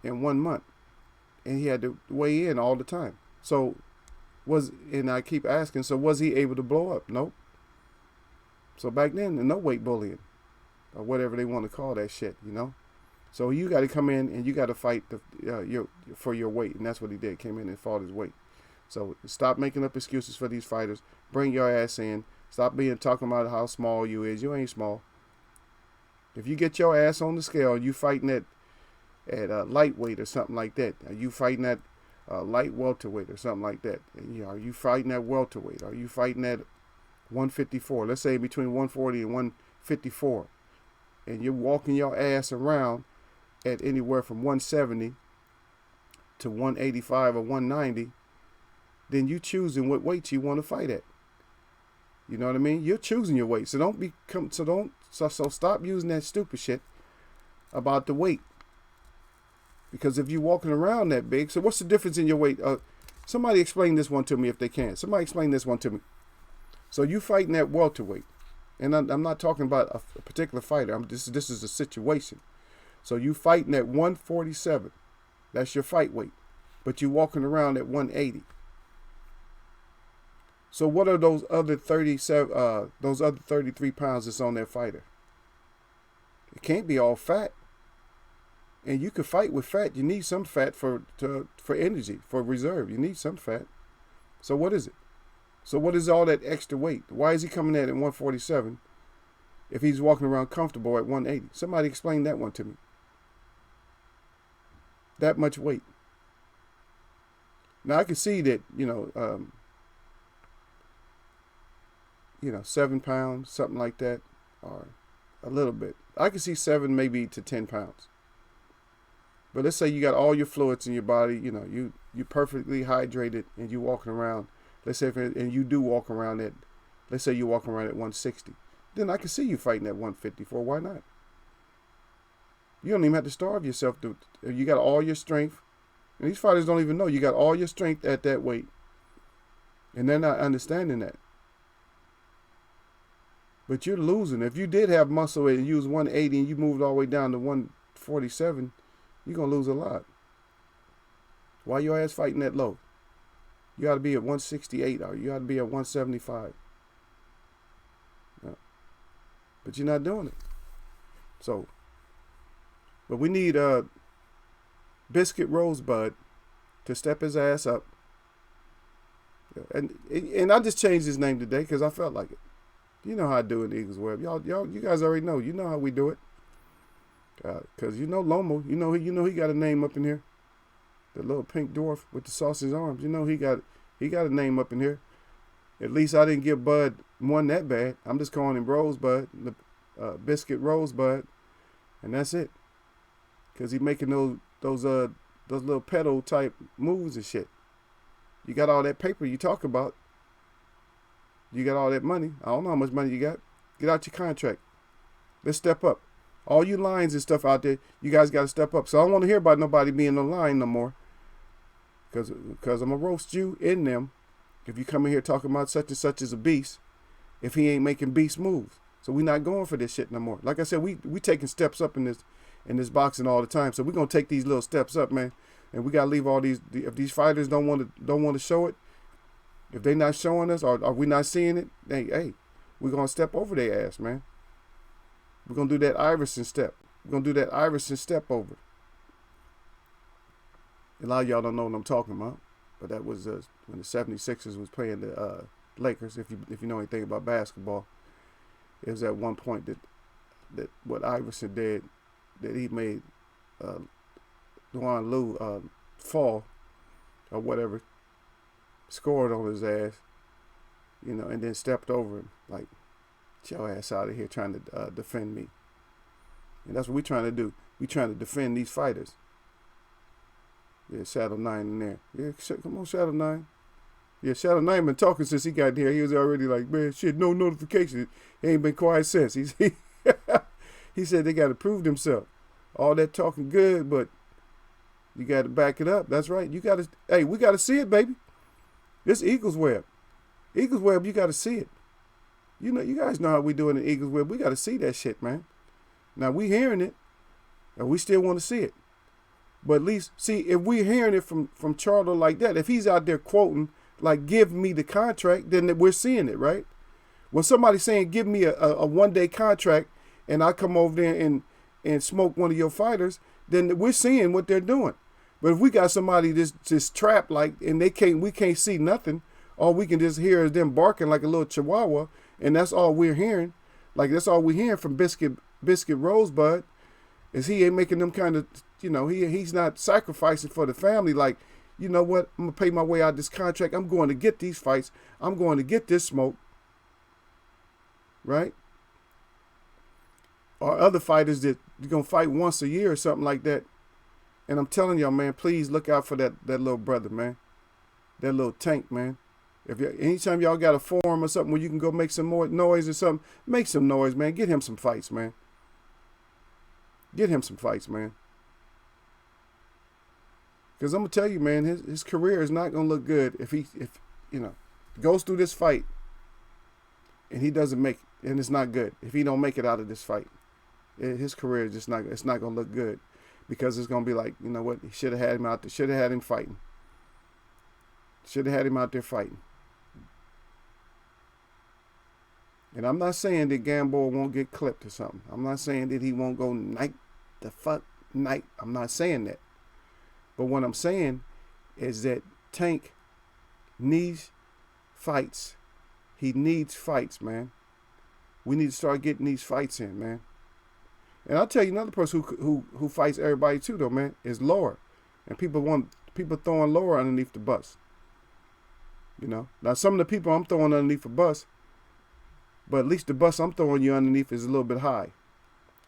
In 1 month. And he had to weigh in all the time. So and I keep asking, so was he able to blow up? Nope. So back then, no weight bullying. Or whatever they want to call that shit, you know? So you got to come in and you got to fight for your weight. And that's what he did. Came in and fought his weight. So stop making up excuses for these fighters. Bring your ass in. Stop talking about how small you is. You ain't small. If you get your ass on the scale, you fighting at lightweight or something like that. Are you fighting at light welterweight or something like that? And, are you fighting at welterweight? Are you fighting at 154? Let's say between 140 and 154. And you're walking your ass around at anywhere from 170 to 185 or 190, then you choosing what weight you want to fight at. You know what I mean? You're choosing your weight. So stop using that stupid shit about the weight. Because if you're walking around that big, so what's the difference in your weight? Somebody explain this one to me if they can. Somebody explain this one to me. So you fighting at welterweight. And I'm not talking about a particular fighter. This is a situation. So you fighting at 147. That's your fight weight. But you walking around at 180. So what are those other 33 pounds that's on that fighter? It can't be all fat. And you can fight with fat. You need some fat for energy, for reserve. You need some fat. So what is it? So what is all that extra weight? Why is he coming at 147 if he's walking around comfortable at 180? Somebody explain that one to me. That much weight. Now I can see that, 7 pounds, something like that, or a little bit. I can see 7 maybe to 10 pounds. But let's say you got all your fluids in your body, you perfectly hydrated and you walking around. Let's say and you do walk around let's say you walk around at 160. Then I can see you fighting at 154. Why not? You don't even have to starve yourself. You got all your strength. And these fighters don't even know. You got all your strength at that weight. And they're not understanding that. But you're losing. If you did have muscle and you was 180 and you moved all the way down to 147, you're going to lose a lot. Why your ass fighting that low? You got to be at 168 or you got to be at 175. No. But you're not doing it. So, but we need Biscuit Rosebud to step his ass up. And I just changed his name today because I felt like it. You know how I do in Eagles Web. You guys already know. You know how we do it. Because Lomo, he got a name up in here. The little pink dwarf with the sausage arms. He got a name up in here. At least I didn't give Bud one that bad. I'm just calling him Rosebud, Biscuit Rosebud, and that's it. Because he's making those little pedal type moves and shit. You got all that paper you talk about. You got all that money. I don't know how much money you got. Get out your contract. Let's step up. All you lines and stuff out there, you guys got to step up. So I don't want to hear about nobody being in line no more. Because I'm going to roast you in them if you come in here talking about such and such as a beast if he ain't making beast moves. So we're not going for this shit no more. Like I said, we taking steps up in this boxing all the time. So we're going to take these little steps up, man. And we got to leave all these, if these fighters don't want to show it, if they not showing us or we not seeing it, hey, we're going to step over their ass, man. We're going to do that Iverson step. We're going to do that Iverson step over. A lot of y'all don't know what I'm talking about. But that was when the 76ers was playing the Lakers. If you know anything about basketball, it was at one point that what Iverson did, that he made Duan Lu fall or whatever, scored on his ass, and then stepped over him like, get your ass out of here trying to defend me. And that's what we're trying to do. We're trying to defend these fighters. Yeah, Shadow 9 in there. Yeah, come on, Shadow 9. Yeah, Shadow Knight been talking since he got here. He was already like, man, shit, no notification. He ain't been quiet since. He said they got to prove themselves. All that talking good, but you got to back it up. That's right. You got to, hey, we got to see it, baby. This Eagles Web. Eagles Web, you got to see it. You know, you guys know how we doing in Eagles Web. We got to see that shit, man. Now, we hearing it, and we still want to see it. But at least, see, if we're hearing it from Charlo like that, if he's out there quoting, like, give me the contract, then we're seeing it, right? When somebody's saying, give me a one-day contract, and I come over there and smoke one of your fighters, then we're seeing what they're doing. But if we got somebody just trapped, like, and we can't see nothing, all we can just hear is them barking like a little chihuahua, and that's all we're hearing. Like, that's all we're hearing from Biscuit Rosebud, is he ain't making them kind of, you know, he's not sacrificing for the family. Like, you know what, I'm going to pay my way out this contract. I'm going to get these fights. I'm going to get this smoke. Right? Or other fighters that you're going to fight once a year or something like that. And I'm telling y'all, man, please look out for that little brother, man. That little Tank, man. Anytime y'all got a forum or something where you can go make some more noise or something, make some noise, man. Get him some fights, man. Get him some fights, man. Because I'm going to tell you, man, his career is not going to look good if you know, goes through this fight and he doesn't make it, and it's not good. If he don't make it out of this fight, his career is just not, it's not going to look good. Because it's going to be like, you know what, he should have had him out there, should have had him fighting. Should have had him out there fighting. And I'm not saying that Gamboa won't get clipped or something. I'm not saying that he won't go night the fuck night. I'm not saying that. But what I'm saying is that Tank needs fights. He needs fights, man. We need to start getting these fights in, man. And I'll tell you another person who fights everybody too, though, man, is Laura. And people throwing Laura underneath the bus. You know? Now, some of the people I'm throwing underneath the bus, but at least the bus I'm throwing you underneath is a little bit high.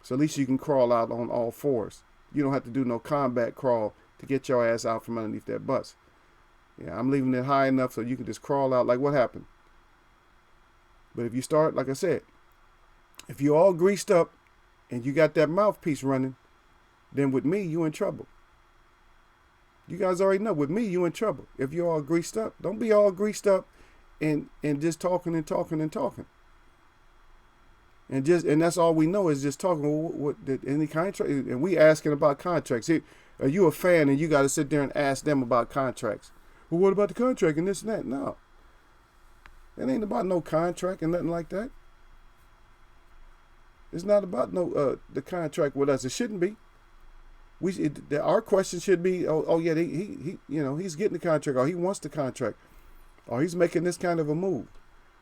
So at least you can crawl out on all fours. You don't have to do no combat crawl to get your ass out from underneath that bus. Yeah, I'm leaving it high enough so you can just crawl out like what happened. But if you start, like I said, if you're all greased up and you got that mouthpiece running, then with me, you in trouble. You guys already know, with me, you in trouble. If you're all greased up, don't be all greased up and just talking and talking and talking. And that's all we know is just talking. What any contract? And we asking about contracts. Are you a fan and you got to sit there and ask them about contracts? Well, what about the contract and this and that? No, it ain't about no contract and nothing like that. It's not about no the contract with us. It shouldn't be. Our question should be, oh yeah, he you know, he's getting the contract, or he wants the contract, or he's making this kind of a move.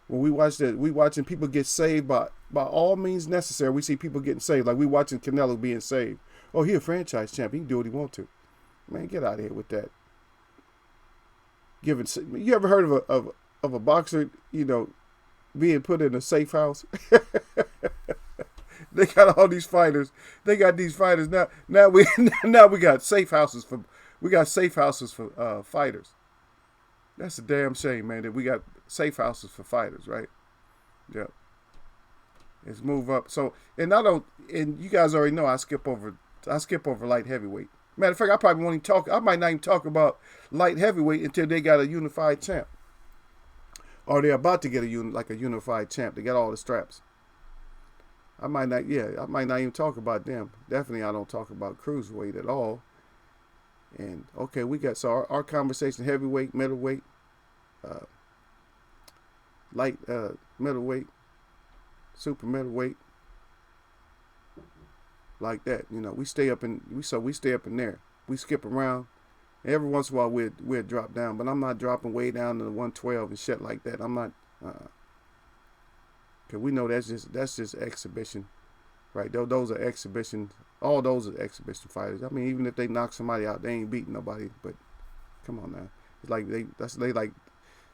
When we watch that, we watching people get saved by all means necessary. We see people getting saved, like we watching Canelo being saved. Oh, he a franchise champ. He can do what he want to. Man, get out of here with that. You ever heard of a boxer, you know, being put in a safe house? They got all these fighters. They got these fighters now. We got safe houses for fighters. That's a damn shame, man. That we got safe houses for fighters, right? Yeah. Let's move up. So, and you guys already know I skip over light heavyweight. Matter of fact, I probably won't even talk. I might not even talk about light heavyweight until they got a unified champ, or they're about to get a unified champ. They got all the straps. I might not even talk about them. Definitely, I don't talk about cruiserweight at all. And okay, we got our conversation: heavyweight, middleweight, light middleweight, super middleweight, like that. You know, we stay up in there. We skip around. Every once in a while, we'd drop down, but I'm not dropping way down to the 112 and shit like that. I'm not. Cause we know that's just exhibition, right? Those are exhibition. All those are exhibition fighters. I mean, even if they knock somebody out, they ain't beating nobody. But come on now, it's like they like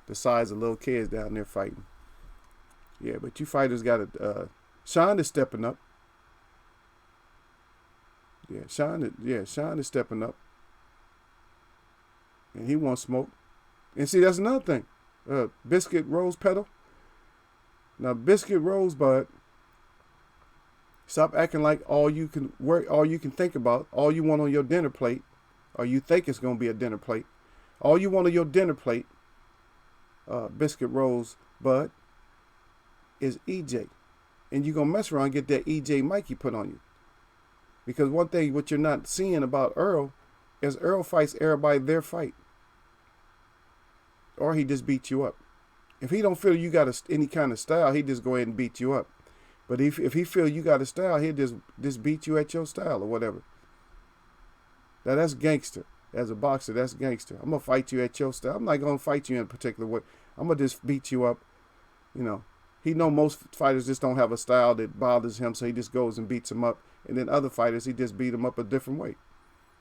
the size of little kids down there fighting. Yeah, but you fighters got to. Sean is stepping up. Yeah, Sean is stepping up, and he wants smoke. And see, that's another thing. Biscuit Rose Petal. Now, Biscuit Rosebud, stop acting like all you can work, all you can think about, all you want on your dinner plate, or you think it's gonna be a dinner plate. All you want on your dinner plate, Biscuit Rosebud, is EJ. And you're gonna mess around and get that EJ Mikey put on you. Because one thing what you're not seeing about Earl is Earl fights everybody their fight. Or he just beats you up. If he don't feel you got any kind of style, he just go ahead and beat you up. But if he feel you got a style, he'll just beat you at your style or whatever. Now that's gangster. As a boxer, that's gangster. I'm gonna fight you at your style. I'm not gonna fight you in a particular way. I'm gonna just beat you up. You know, he know most fighters just don't have a style that bothers him, so he just goes and beats them up. And then other fighters, he just beat them up a different way.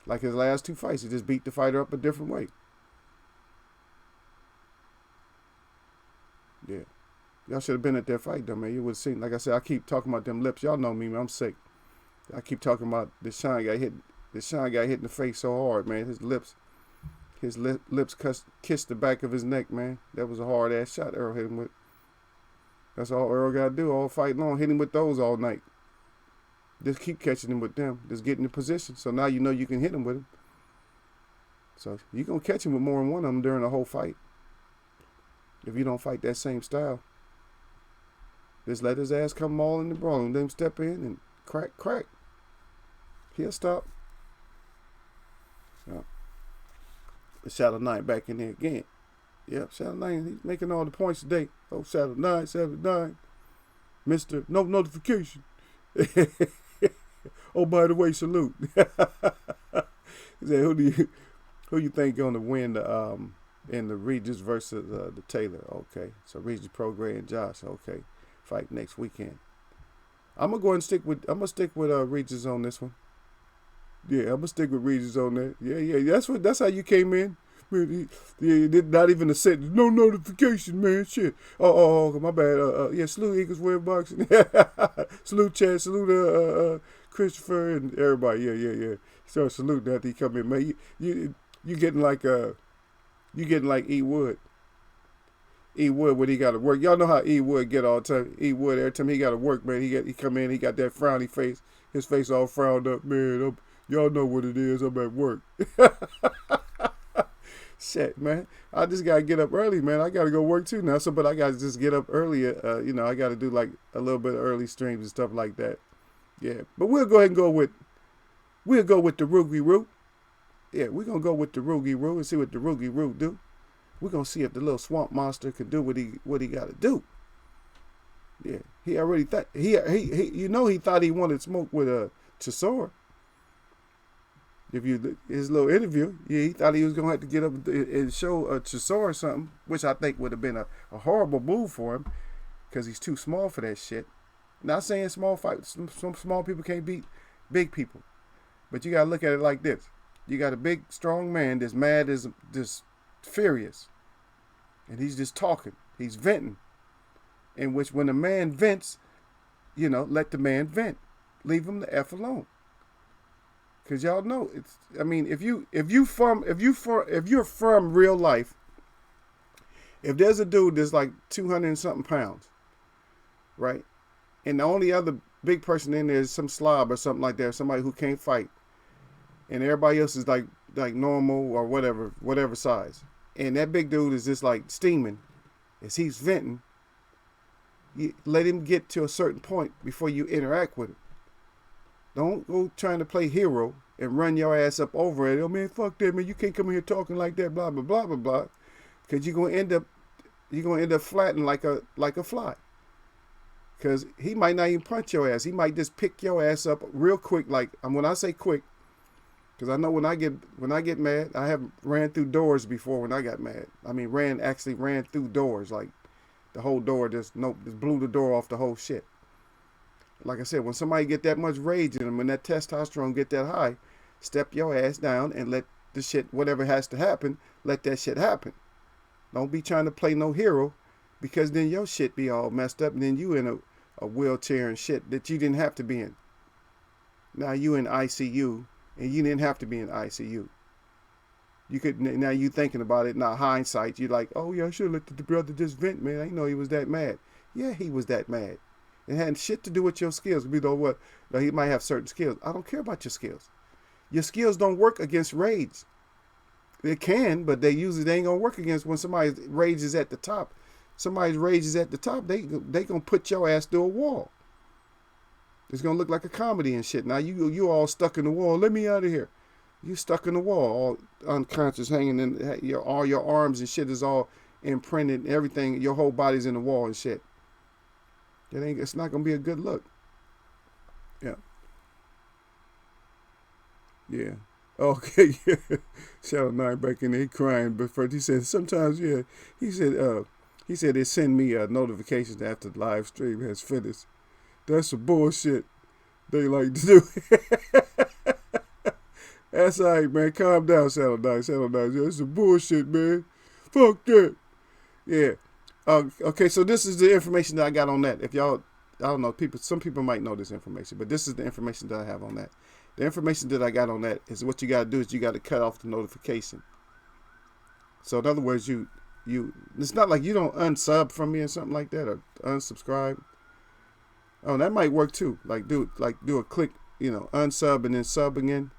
Like his last 2 fights, he just beat the fighter up a different way. Yeah. Y'all should have been at that fight, though, man. You would have seen. Like I said, I keep talking about them lips. Y'all know me, man. I'm sick. I keep talking about Deshaun got hit. Deshaun got hit in the face so hard, man. His lips kissed the back of his neck, man. That was a hard ass shot Earl hit him with. That's all Earl got to do all fight long. Hit him with those all night. Just keep catching him with them. Just get in the position. So now you know you can hit him with him. So you're going to catch him with more than one of them during the whole fight. If you don't fight that same style. Just let his ass come all in the brawl and then step in and crack. He'll stop. So, but Shadow 9 back in there again. Yep, Shadow 9, he's making all the points today. Oh, Shadow 9, 7-9. Mr. No Notification. Oh, by the way, salute. He said, who you think gonna win the in the Regis versus the Taylor? Okay, so Regis Prograis and Josh. Okay, fight next weekend. I'm gonna go and stick with Regis on this one. Yeah, I'm gonna stick with Regis on that. Yeah. That's how you came in. Not even a sentence. No notification, man. Shit. Oh, my bad. Yeah, salute Eagles Web Boxing. Salute Chad. Salute Christopher and everybody. Yeah. So salute after he come in, man. You getting like E Wood. E Wood when he got to work. Y'all know how E Wood get all the time. E Wood every time he got to work, man. He come in. He got that frowny face. His face all frowned up, man. Y'all know what it is. I'm at work. Shit, man. I just gotta get up early, man. I gotta go work too now. So, but I gotta just get up earlier. I gotta do like a little bit of early streams and stuff like that. Yeah, but we'll go ahead and go with the Roogie Roo. Yeah, we're gonna go with the Roogie Roo and see what the Roogie Roo do. We're gonna see if the little swamp monster can do what he gotta do. Yeah, he already thought he thought he wanted smoke with Chisora. If his little interview, yeah, he thought he was gonna have to get up and show Chisora something, which I think would have been a horrible move for him, because he's too small for that shit. Not saying small fights, some small people can't beat big people, but you gotta look at it like this: you got a big, strong man that's mad, is just furious, and he's just talking, he's venting. In which, when the man vents, let the man vent, leave him the f alone. Cause y'all know if you're from real life, if there's a dude that's like 200 and something pounds, right, and the only other big person in there is some slob or something like that, somebody who can't fight, and everybody else is like normal or whatever size, and that big dude is just like steaming, as he's venting, you let him get to a certain point before you interact with him. Don't go trying to play hero and run your ass up over it. Oh, man, fuck that, man. You can't come in here talking like that, blah, blah, blah, blah, blah. Because you're going to end up flattened like a fly. Because he might not even punch your ass. He might just pick your ass up real quick. Like, when I say quick, because I know when I get mad, I have ran through doors before when I got mad. I mean, ran through doors. Like, the whole door just blew the door off the whole shit. Like I said, when somebody get that much rage in them, when that testosterone get that high, step your ass down and let the shit, whatever has to happen, let that shit happen. Don't be trying to play no hero, because then your shit be all messed up, and then you in a wheelchair and shit that you didn't have to be in. Now you in ICU, and you didn't have to be in ICU. You could now you thinking about it. Now hindsight, you're like, oh yeah, I should have let the brother just vent, man. I didn't know he was that mad. Yeah, he was that mad. It had shit to do with your skills. You know what? Now, he might have certain skills. I don't care about your skills. Your skills don't work against rage. They can, but they ain't gonna work against when somebody's rage is at the top. Somebody's rage is at the top. They gonna put your ass through a wall. It's gonna look like a comedy and shit. Now you all stuck in the wall. Let me out of here. You stuck in the wall, all unconscious, hanging in all your arms and shit is all imprinted. Everything, your whole body's in the wall and shit. It's not gonna be a good look. Yeah. Yeah. Okay. Yeah. Shadow 9 back in there, he crying, but first he said sometimes, yeah. He said they send me notifications after the live stream has finished. That's some bullshit they like to do. That's all right, man. Calm down, Shadow 9. Shadow 9. That's some bullshit, man. Fuck that. Yeah. Okay, so this is the information that I got on that. If y'all, I don't know, some people might know this information, but this is the information that I have on that. The information that I got on that is what you got to do is you got to cut off the notification. So in other words, it's not like you don't unsub from me or something like that or unsubscribe. Oh, that might work too. Do a click, unsub and then sub again.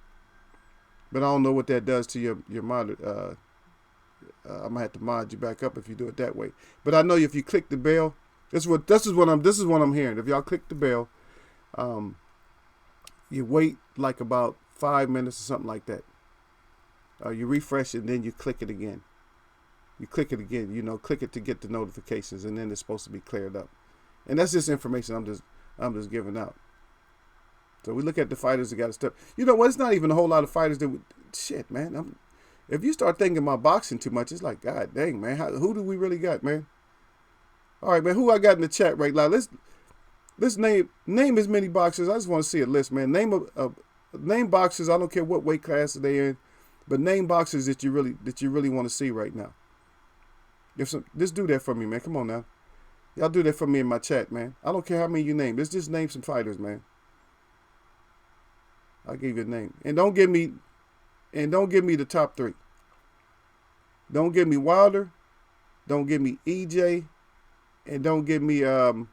But I don't know what that does to your monitor. I might have to mod you back up if you do it that way. But I know if you click the bell, this is what I'm hearing. If y'all click the bell, you wait like about 5 minutes or something like that. You refresh it and then you click it again. You click it again. Click it to get the notifications, and then it's supposed to be cleared up. And that's just information I'm just giving out. So we look at the fighters that got to step. You know what? It's not even a whole lot of fighters that shit, man. If you start thinking about boxing too much, it's like, God dang, man. Who do we really got, man? All right, man. Who I got in the chat right now? Let's name as many boxers. I just want to see a list, man. Name boxers. I don't care what weight class they're in, but name boxers that you really want to see right now. Just do that for me, man. Come on now. Y'all do that for me in my chat, man. I don't care how many you name. Let's just name some fighters, man. I'll give you a name. And don't give me the top 3. Don't give me Wilder. Don't give me EJ. And don't give me who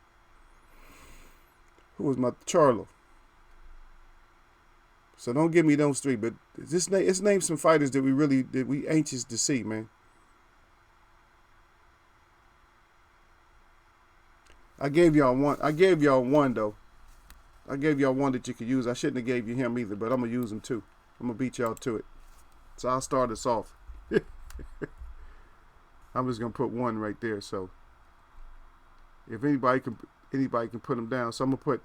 was my Charlo. So don't give me those 3, but let's name some fighters that we anxious to see, man. I gave y'all one though. I gave y'all one that you could use. I shouldn't have gave you him either, but I'm gonna use him too. I'm gonna beat y'all to it. So I'll start us off. I'm just gonna put one right there. So if anybody can put him down. So I'm gonna put.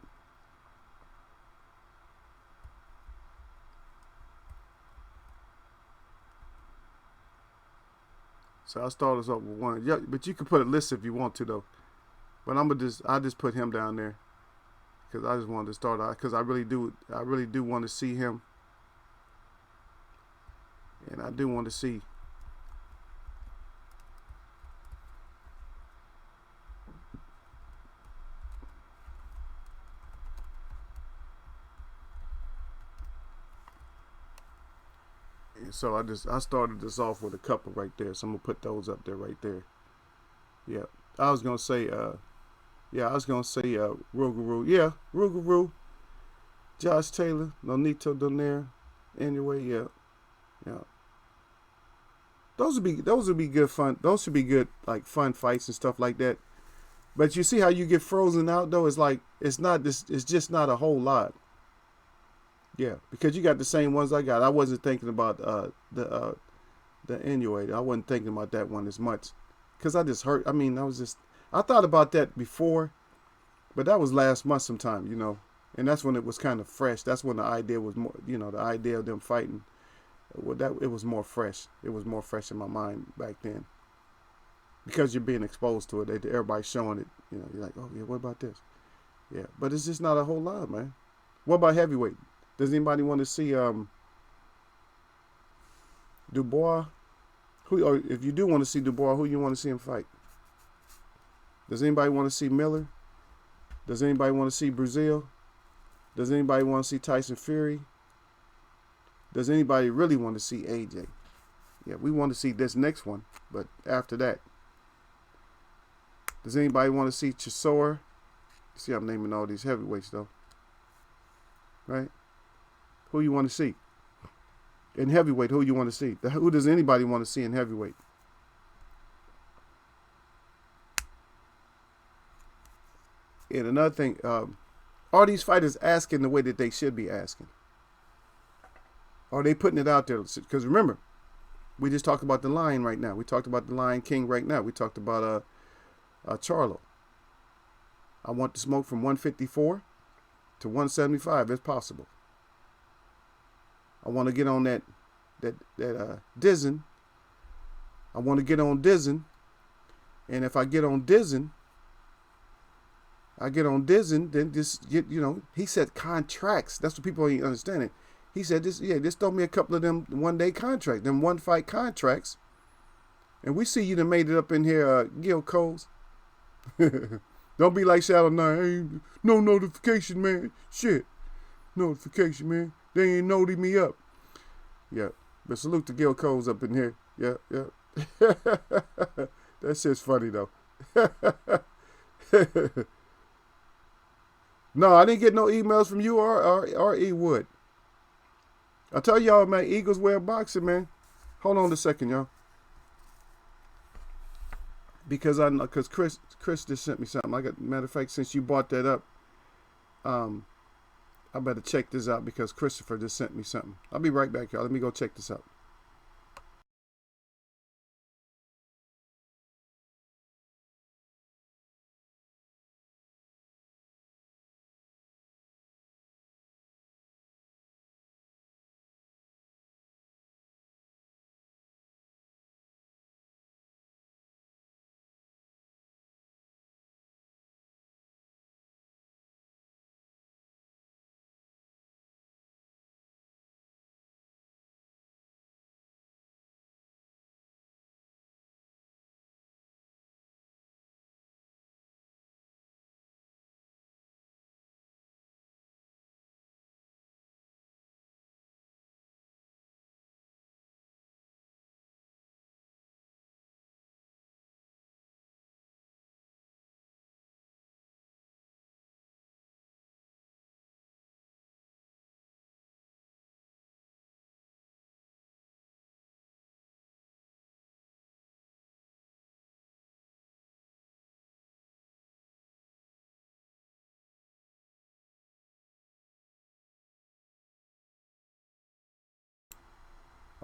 So I'll start us off with one. Yeah, but you can put a list if you want to though. But I'll just put him down there because I just wanted to start out because I really do want to see him, and I do want to see. And so I started this off with a couple right there, so I'm gonna put those up there right there. Yeah, I was gonna say Rougarou. Yeah, Rougarou. Josh Taylor, Nonito Donaire. Anyway, yeah. Those would be good fun. Those should be good like fun fights and stuff like that. But you see how you get frozen out though? It's like it's just not a whole lot. Yeah, because you got the same ones I got. I wasn't thinking about the Inoue. I wasn't thinking about that one as much. Because I just heard, I thought about that before, but that was last month sometime, and that's when it was kind of fresh. That's when the idea was more, the idea of them fighting, it was more fresh. It was more fresh in my mind back then. Because you're being exposed to it, everybody's showing it, you're like, oh yeah, what about this? Yeah, but it's just not a whole lot, man. What about heavyweight? Does anybody want to see Dubois? Or if you do want to see Dubois, who you want to see him fight? Does anybody want to see Miller? Does anybody want to see Brazil? Does anybody want to see Tyson Fury? Does anybody really want to see AJ? Yeah, we want to see this next one, but after that, does anybody want to see Chisora? See, I'm naming all these heavyweights though, right? Who you want to see in heavyweight? Who you want to see? Who does anybody want to see in heavyweight? And another thing, are these fighters asking the way that they should be asking? Are they putting it out there? Because remember, we just talked about the Lion right now. We talked about the Lion King right now. We talked about Charlo. I want the smoke from 154 to 175 if possible. I want to get on that Dizin. I want to get on Dizin. And if I get on Dizin, then just get, he said contracts. That's what people ain't understanding. He said just throw me a couple of them 1-day contracts, them 1-fight contracts. And we see you done made it up in here, Gil Coles. Don't be like Shadow 9. Ain't no notification, man. Shit. Notification, man. They ain't noted me up. Yeah. But salute to Gil Coles up in here. Yeah. That shit's funny, though. No, I didn't get no emails from you or E. Wood. I tell y'all, man, Eagles wear boxing, man. Hold on a second, y'all. Because Chris just sent me something. Matter of fact, since you brought that up, I better check this out because Christopher just sent me something. I'll be right back, y'all. Let me go check this out.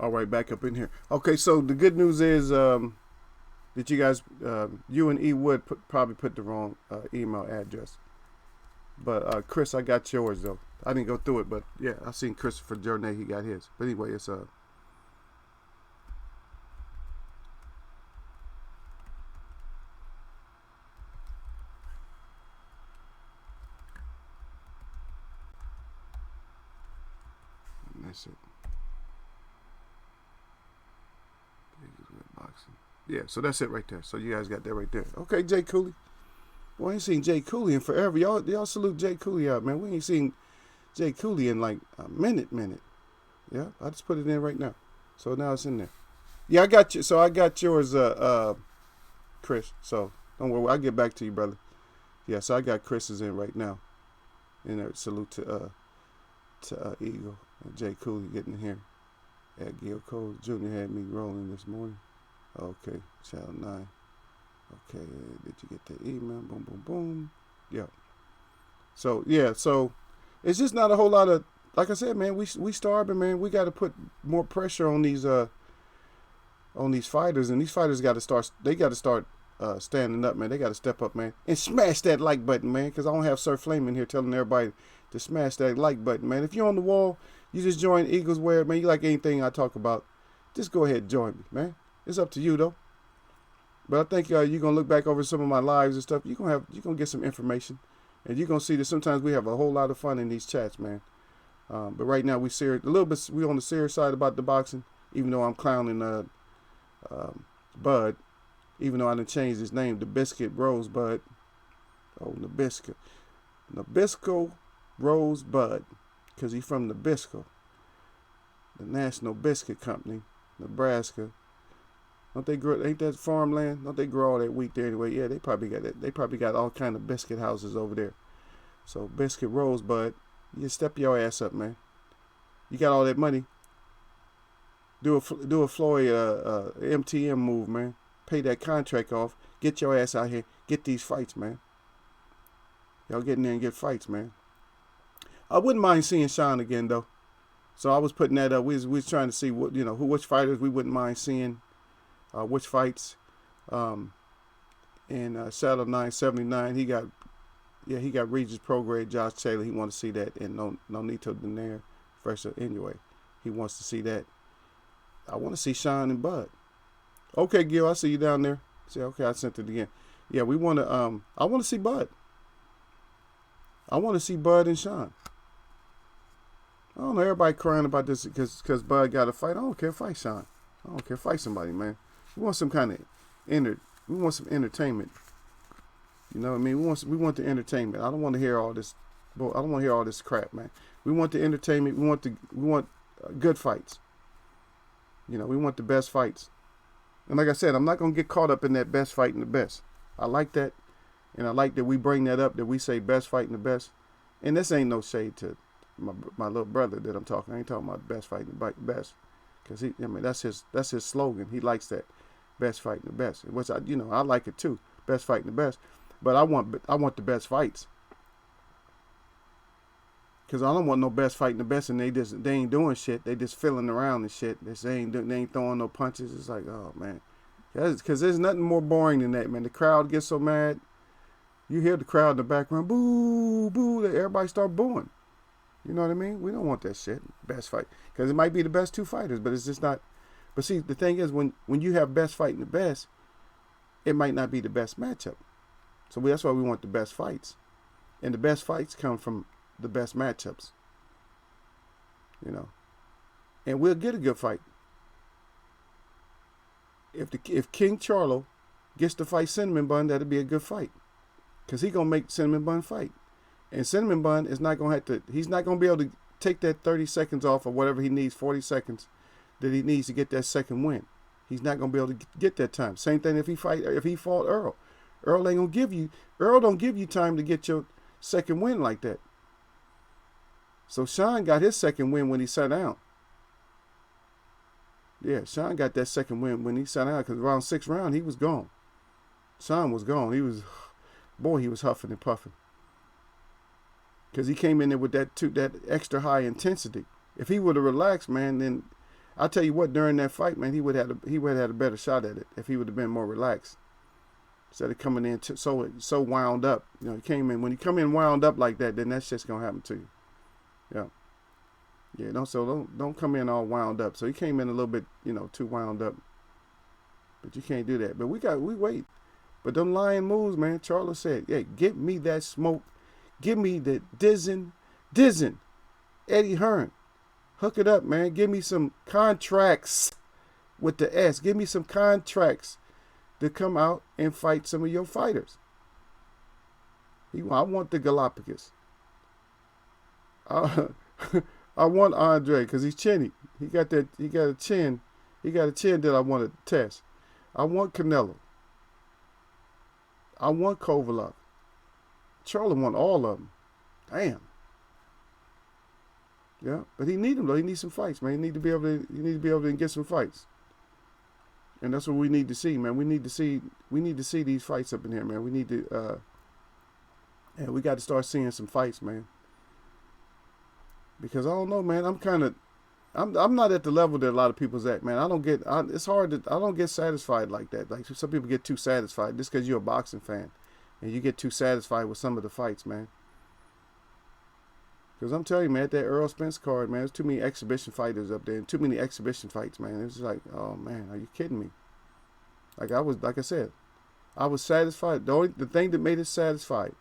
All right, back up in here. Okay, so the good news is that you guys, you and E. Wood probably put the wrong email address. But Chris, I got yours though. I didn't go through it, but yeah, I seen Christopher Journey. He got his. But anyway, it's that's it. Boxing. Yeah, so that's it right there. So you guys got that right there. Okay, Jay Cooley. Well, I ain't seen Jay Cooley in forever. Y'all salute Jay Cooley out, man. We ain't seen Jay Cooley in like a minute. Yeah, I just put it in right now. So now it's in there. Yeah, I got you. So I got yours, Chris. So don't worry. I'll get back to you, brother. Yeah, so I got Chris's in right now. And salute to Eagle and Jay Cooley getting here. At Gil Cole Jr. had me rolling this morning. Okay, Channel 9. Okay, did you get the email? Boom, boom, boom. Yeah. So it's just not a whole lot of, like I said, man, we starving, man. We got to put more pressure on these fighters, and these fighters got to start. They got to start standing up, man. They got to step up, man, and smash that like button, man. Because I don't have Sir Flame in here telling everybody to smash that like button, man. If you're on the wall, you just join Eagles Wear, man. You like anything I talk about, just go ahead and join me, man. It's up to you though. But I think you're gonna look back over some of my lives and stuff. You're gonna get some information, and you're gonna see that sometimes we have a whole lot of fun in these chats, man. But right now we serious a little bit. We on the serious side about the boxing, even though I'm clowning Bud, even though I didn't change his name to Biscuit Rosebud. Oh, Nabisco Rosebud, because he's from Nabisco, the National Biscuit Company. Nebraska. Don't they grow? Ain't that farmland? Don't they grow all that wheat there anyway? Yeah, they probably got that. They probably got all kind of biscuit houses over there. So Biscuit Rosebud, you step your ass up, man. You got all that money. Do a Floyd MTM move, man. Pay that contract off. Get your ass out here. Get these fights, man. Y'all get in there and get fights, man. I wouldn't mind seeing Sean again though. So I was putting that up. We was trying to see what which fighters we wouldn't mind seeing, which fights. And Shadow 979, he got Regis Prograde, Josh Taylor. He wanted to see that, and Nonito Donaire versus anyway. He wants to see that. I want to see Sean and Bud. Okay, Gil, I see you down there. Say, okay, I sent it again. Yeah, we want to. I want to see Bud. I want to see Bud and Sean. I don't know, everybody crying about this because Bud got a fight. I don't care, fight Sean. I don't care, fight somebody, man. We want some kind of we want some entertainment. You know what I mean? We want the entertainment. I don't want to hear all this. I don't want to hear all this crap, man. We want the entertainment. We want good fights. You know, we want the best fights. And like I said, I'm not gonna get caught up in that best fight and the best. I like that, and I like that we bring that up, that we say best fight and the best. And this ain't no shade to my little brother that I'm talking. I ain't talking about best fight and the best, because that's his slogan. He likes that, best fight and the best. Which I like it too, best fight and the best. But I want the best fights, because I don't want no best fight and the best, and they ain't doing shit. They just filling around and shit. They ain't throwing no punches. It's like, oh man, because there's nothing more boring than that, man. The crowd gets so mad. You hear the crowd in the background, boo, boo. Everybody start booing. You know what I mean? We don't want that shit. Best fight, because it might be the best two fighters, but it's just not. But see, the thing is, when you have best fight and the best, it might not be the best matchup. So that's why we want the best fights, and the best fights come from the best matchups. You know, and we'll get a good fight. If King Charlo gets to fight Cinnamon Bun, that'll be a good fight, because he gonna make Cinnamon Bun fight, and Cinnamon Bun is not gonna have to. He's not gonna be able to take that 30 seconds off or whatever he needs, 40 seconds that he needs to get that second win. He's not gonna be able to get that time. Same thing if he fought Earl. Earl don't give you time to get your second win like that. So Sean got his second win when he sat down. Yeah, Sean got that second win when he sat down, because around 6th round he was gone. Sean was gone. He was huffing and puffing, because he came in there with that extra high intensity. If he would have relaxed, man, then I tell you what, during that fight, man, he would have had a better shot at it if he would have been more relaxed. Instead of coming in so wound up. You know, when you come in wound up like that, then that's just gonna happen to you. Yeah. Don't come in all wound up. So he came in a little bit, too wound up. But you can't do that. But we wait. But them lying moves, man. Charlo said, "Hey, give me that smoke. Give me the Dizzin. Eddie Hearn. Hook it up, man. Give me some contracts with the S. Give me some contracts to come out and fight some of your fighters. I want the Galapagos. I want Andre, because he's chinny. He got a chin. He got a chin that I want to test. I want Canelo. I want Kovalev. Charlo want all of them. Damn. Yeah, but he need them though. He needs some fights, man. He need to be able to get some fights. And that's what we need to see, man. We need to see these fights up in here, man. We need to we got to start seeing some fights, man. Because I don't know, man. I'm not at the level that a lot of people's at, man. It's hard to, I don't get satisfied like that. Like some people get too satisfied just because you're a boxing fan, and you get too satisfied with some of the fights, man. Because I'm telling you, man, at that Earl Spence card, man, there's too many exhibition fighters up there, and too many exhibition fights, man. It's like, oh man, are you kidding me? Like I said, I was satisfied. The thing that made it satisfied,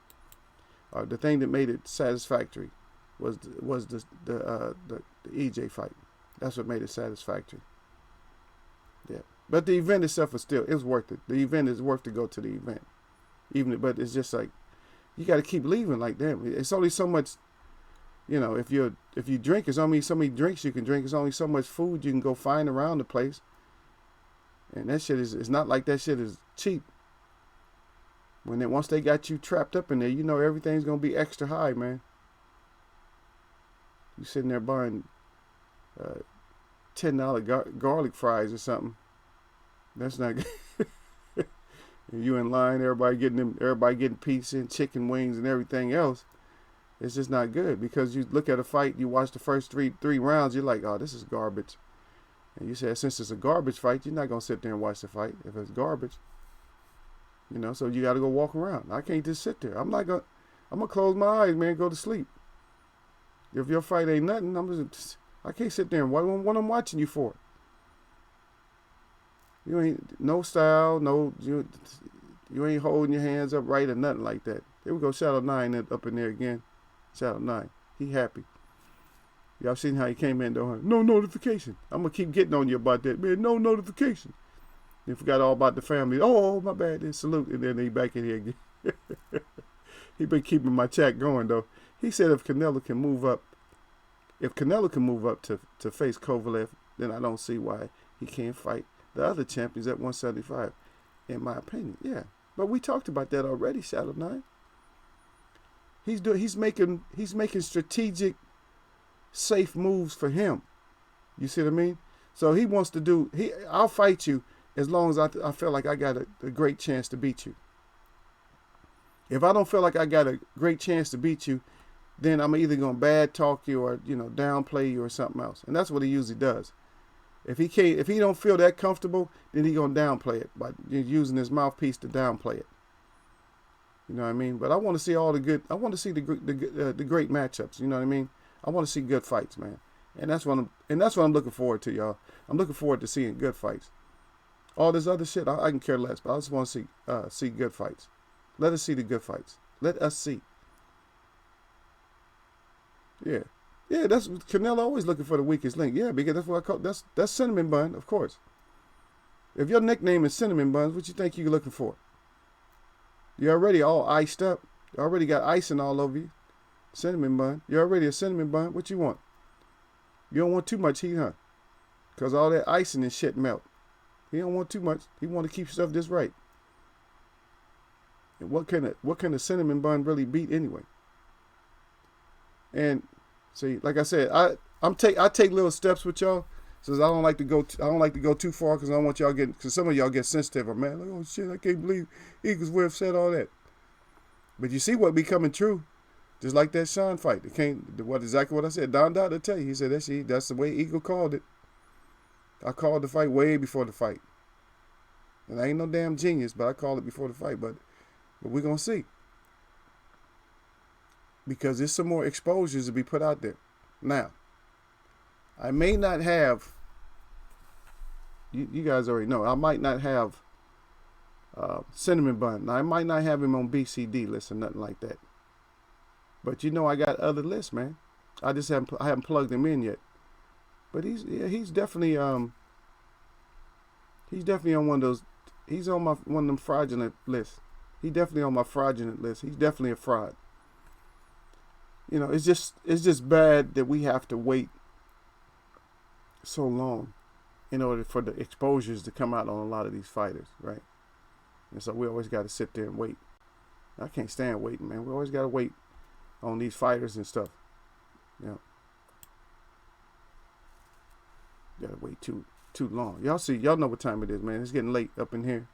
the thing that made it satisfactory, was the EJ fight. That's what made it satisfactory. Yeah, but the event itself was worth it. The event is worth to go to the event, but it's just like you got to keep leaving. Like damn, it's only so much. You know, if you drink, it's only so many drinks you can drink. It's only so much food you can go find around the place. And that shit is, it's not like that shit is cheap. Once they got you trapped up in there, you know everything's gonna be extra high, man. You sitting there buying $10 garlic fries or something. That's not good. You in line, everybody getting pizza and chicken wings and everything else. It's just not good, because you look at a fight, you watch the first three rounds, you're like, oh, this is garbage. And you say, since it's a garbage fight, you're not gonna sit there and watch the fight if it's garbage. You know, so you got to go walk around. I can't just sit there. I'm gonna close my eyes, man, go to sleep. If your fight ain't nothing, I can't sit there and what I'm watching you for. You ain't no style, you ain't holding your hands up right or nothing like that. There we go, Shadow 9 up in there again. Shadow 9, he happy. Y'all seen how he came in though? No notification. I'm gonna keep getting on you about that, man. No notification. He forgot all about the family. Oh, my bad. Then salute, and then he back in here again. He been keeping my chat going though. He said if Canelo can move up to face Kovalev, then I don't see why he can't fight the other champions at 175. In my opinion, yeah. But we talked about that already, Shadow 9. He's making strategic, safe moves for him. You see what I mean? So he wants to do. I'll fight you as long as I feel like I got a great chance to beat you. If I don't feel like I got a great chance to beat you, then I'm either gonna bad talk you or downplay you or something else. And that's what he usually does. If he don't feel that comfortable, then he gonna downplay it by using his mouthpiece to downplay it. You know what I mean? But I want to see all the good. I want to see the great matchups. You know what I mean? I want to see good fights, man. And that's what I'm looking forward to, y'all. I'm looking forward to seeing good fights. All this other shit, I can care less. But I just want to see good fights. Let us see the good fights. Let us see. Yeah. Yeah, that's Canelo always looking for the weakest link. Yeah, because that's what I call that's Cinnamon Bun, of course. If your nickname is Cinnamon Buns, what you think you're looking for? You're already all iced up. You already got icing all over you. Cinnamon Bun. You're already a Cinnamon Bun. What you want? You don't want too much heat, huh? Because all that icing and shit melt. He don't want too much. He want to keep stuff just right. And what can a cinnamon bun really beat anyway? And see, like I said, I take little steps with y'all, since I don't like to go too far, because I don't want y'all getting, because some of y'all get sensitive. Or man, like, oh shit, I can't believe Eagles would have said all that. But you see what be coming true, just like that Sean fight. It can't exactly what I said. Don Dot will tell you. He said that's the way Eagle called it. I called the fight way before the fight, and I ain't no damn genius, but I called it before the fight. But we're gonna see, because there's some more exposures to be put out there. Now, I may not have, you guys already know, I might not have Cinnamon Bun. Now, I might not have him on BCD list or nothing like that. But I got other lists, man. I haven't plugged him in yet. But he's definitely on one of those. He's on one of them fraudulent lists. He's definitely on my fraudulent list. He's definitely a fraud. It's just bad that we have to wait so long in order for the exposures to come out on a lot of these fighters, right? And so we always got to sit there and wait. I can't stand waiting, man. We always got to wait on these fighters and stuff. Gotta wait too long. Y'all know what time it is, man. It's getting late up in here,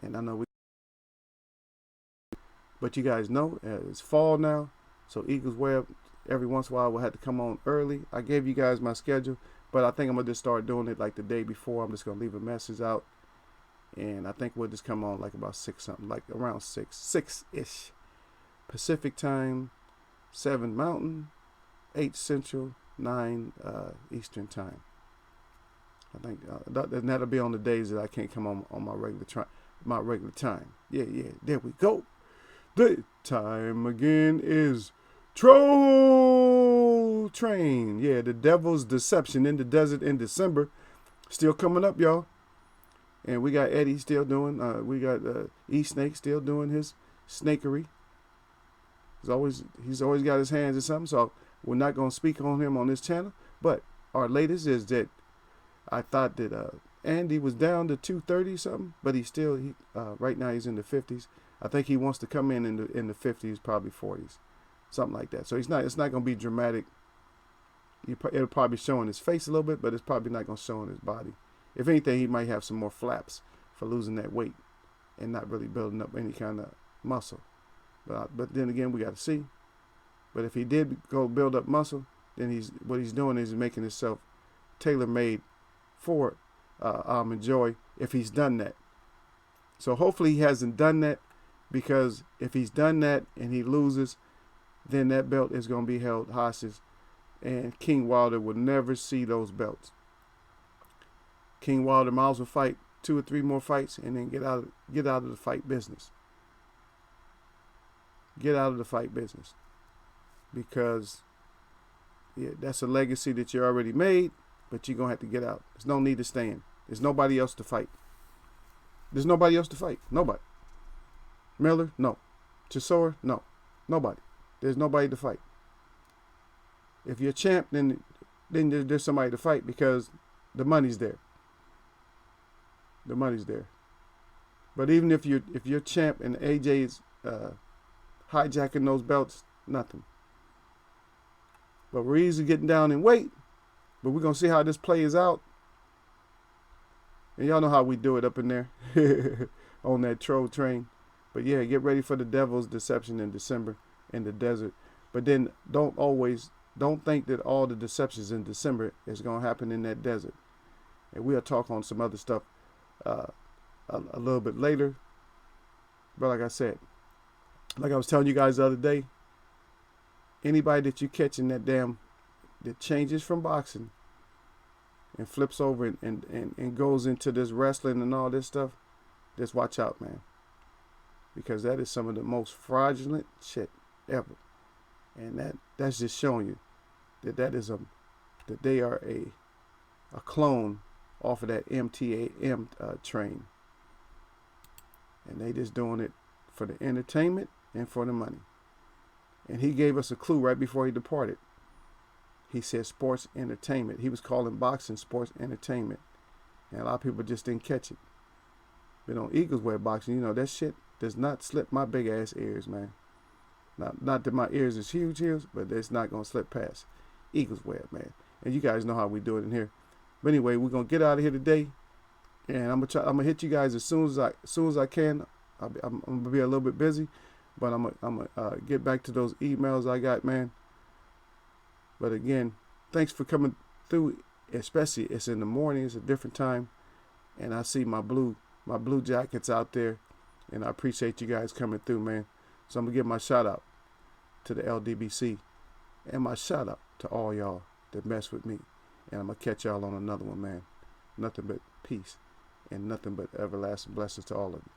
and I know but you guys know it's fall now, so Eagles Web every once in a while will have to come on early. I gave you guys my schedule, but I think I'm gonna just start doing it like the day before. I'm just gonna leave a message out, and I think we'll just come on like about 6 something, like around 6-ish Pacific time, 7 Mountain, 8 Central, 9 Eastern time. I think that'll be on the days that I can't come on my regular time. Yeah, there we go. The time again is Troll Train. Yeah, the Devil's Deception in the Desert in December. Still coming up, y'all. And we got Eddie still doing, we got E-Snake still doing his snakery. He's always got his hands in something. So we're not gonna speak on him on this channel. But our latest is that I thought that Andy was down to 230 something, but right now he's in the 50s. I think he wants to come in the 50s, probably 40s, something like that. So it's not going to be dramatic. It'll probably show in his face a little bit, but it's probably not going to show in his body. If anything, he might have some more flaps for losing that weight and not really building up any kind of muscle. But then again, we got to see. But if he did go build up muscle, then what he's doing is making himself tailor-made for Almond Joy if he's done that. So hopefully he hasn't done that, because if he's done that and he loses, then that belt is going to be held hostage, and King Wilder will never see those belts. King Wilder might as well fight 2 or 3 more fights and then get out of the fight business. Get out of the fight business, because that's a legacy that you already made, but you're going to have to get out. There's no need to stay in. There's nobody else to fight. There's nobody else to fight. Nobody. Miller? No. Chisora? No. Nobody. There's nobody to fight. If you're champ, then there's somebody to fight, because the money's there. The money's there. But even if you're champ and AJ is hijacking those belts, nothing. But we're easily getting down in weight. But we're going to see how this plays out. And y'all know how we do it up in there on that troll train. But yeah, get ready for the devil's deception in December in the desert. But then don't think that all the deceptions in December is going to happen in that desert. And we'll talk on some other stuff a little bit later. But like I said, like I was telling you guys the other day, anybody that you catch in that changes from boxing and flips over and goes into this wrestling and all this stuff, just watch out, man. Because that is some of the most fraudulent shit ever. And that's just showing you that that they are a clone off of that MTAM train. And they just doing it for the entertainment and for the money. And he gave us a clue right before he departed. He said sports entertainment. He was calling boxing sports entertainment. And a lot of people just didn't catch it. But on Eagles Wear boxing, that shit does not slip my big ass ears, man. Not that my ears is huge ears, but it's not going to slip past Eagles Wear, man. And you guys know how we do it in here. But anyway, we're going to get out of here today. And I'm going to hit you guys as soon as I can. I'm going to be a little bit busy. But I'm going to get back to those emails I got, man. But again, thanks for coming through. Especially, it's in the morning. It's a different time. And I see my blue jackets out there. And I appreciate you guys coming through, man. So I'm going to give my shout out to the LDBC. And my shout out to all y'all that mess with me. And I'm going to catch y'all on another one, man. Nothing but peace. And nothing but everlasting blessings to all of you.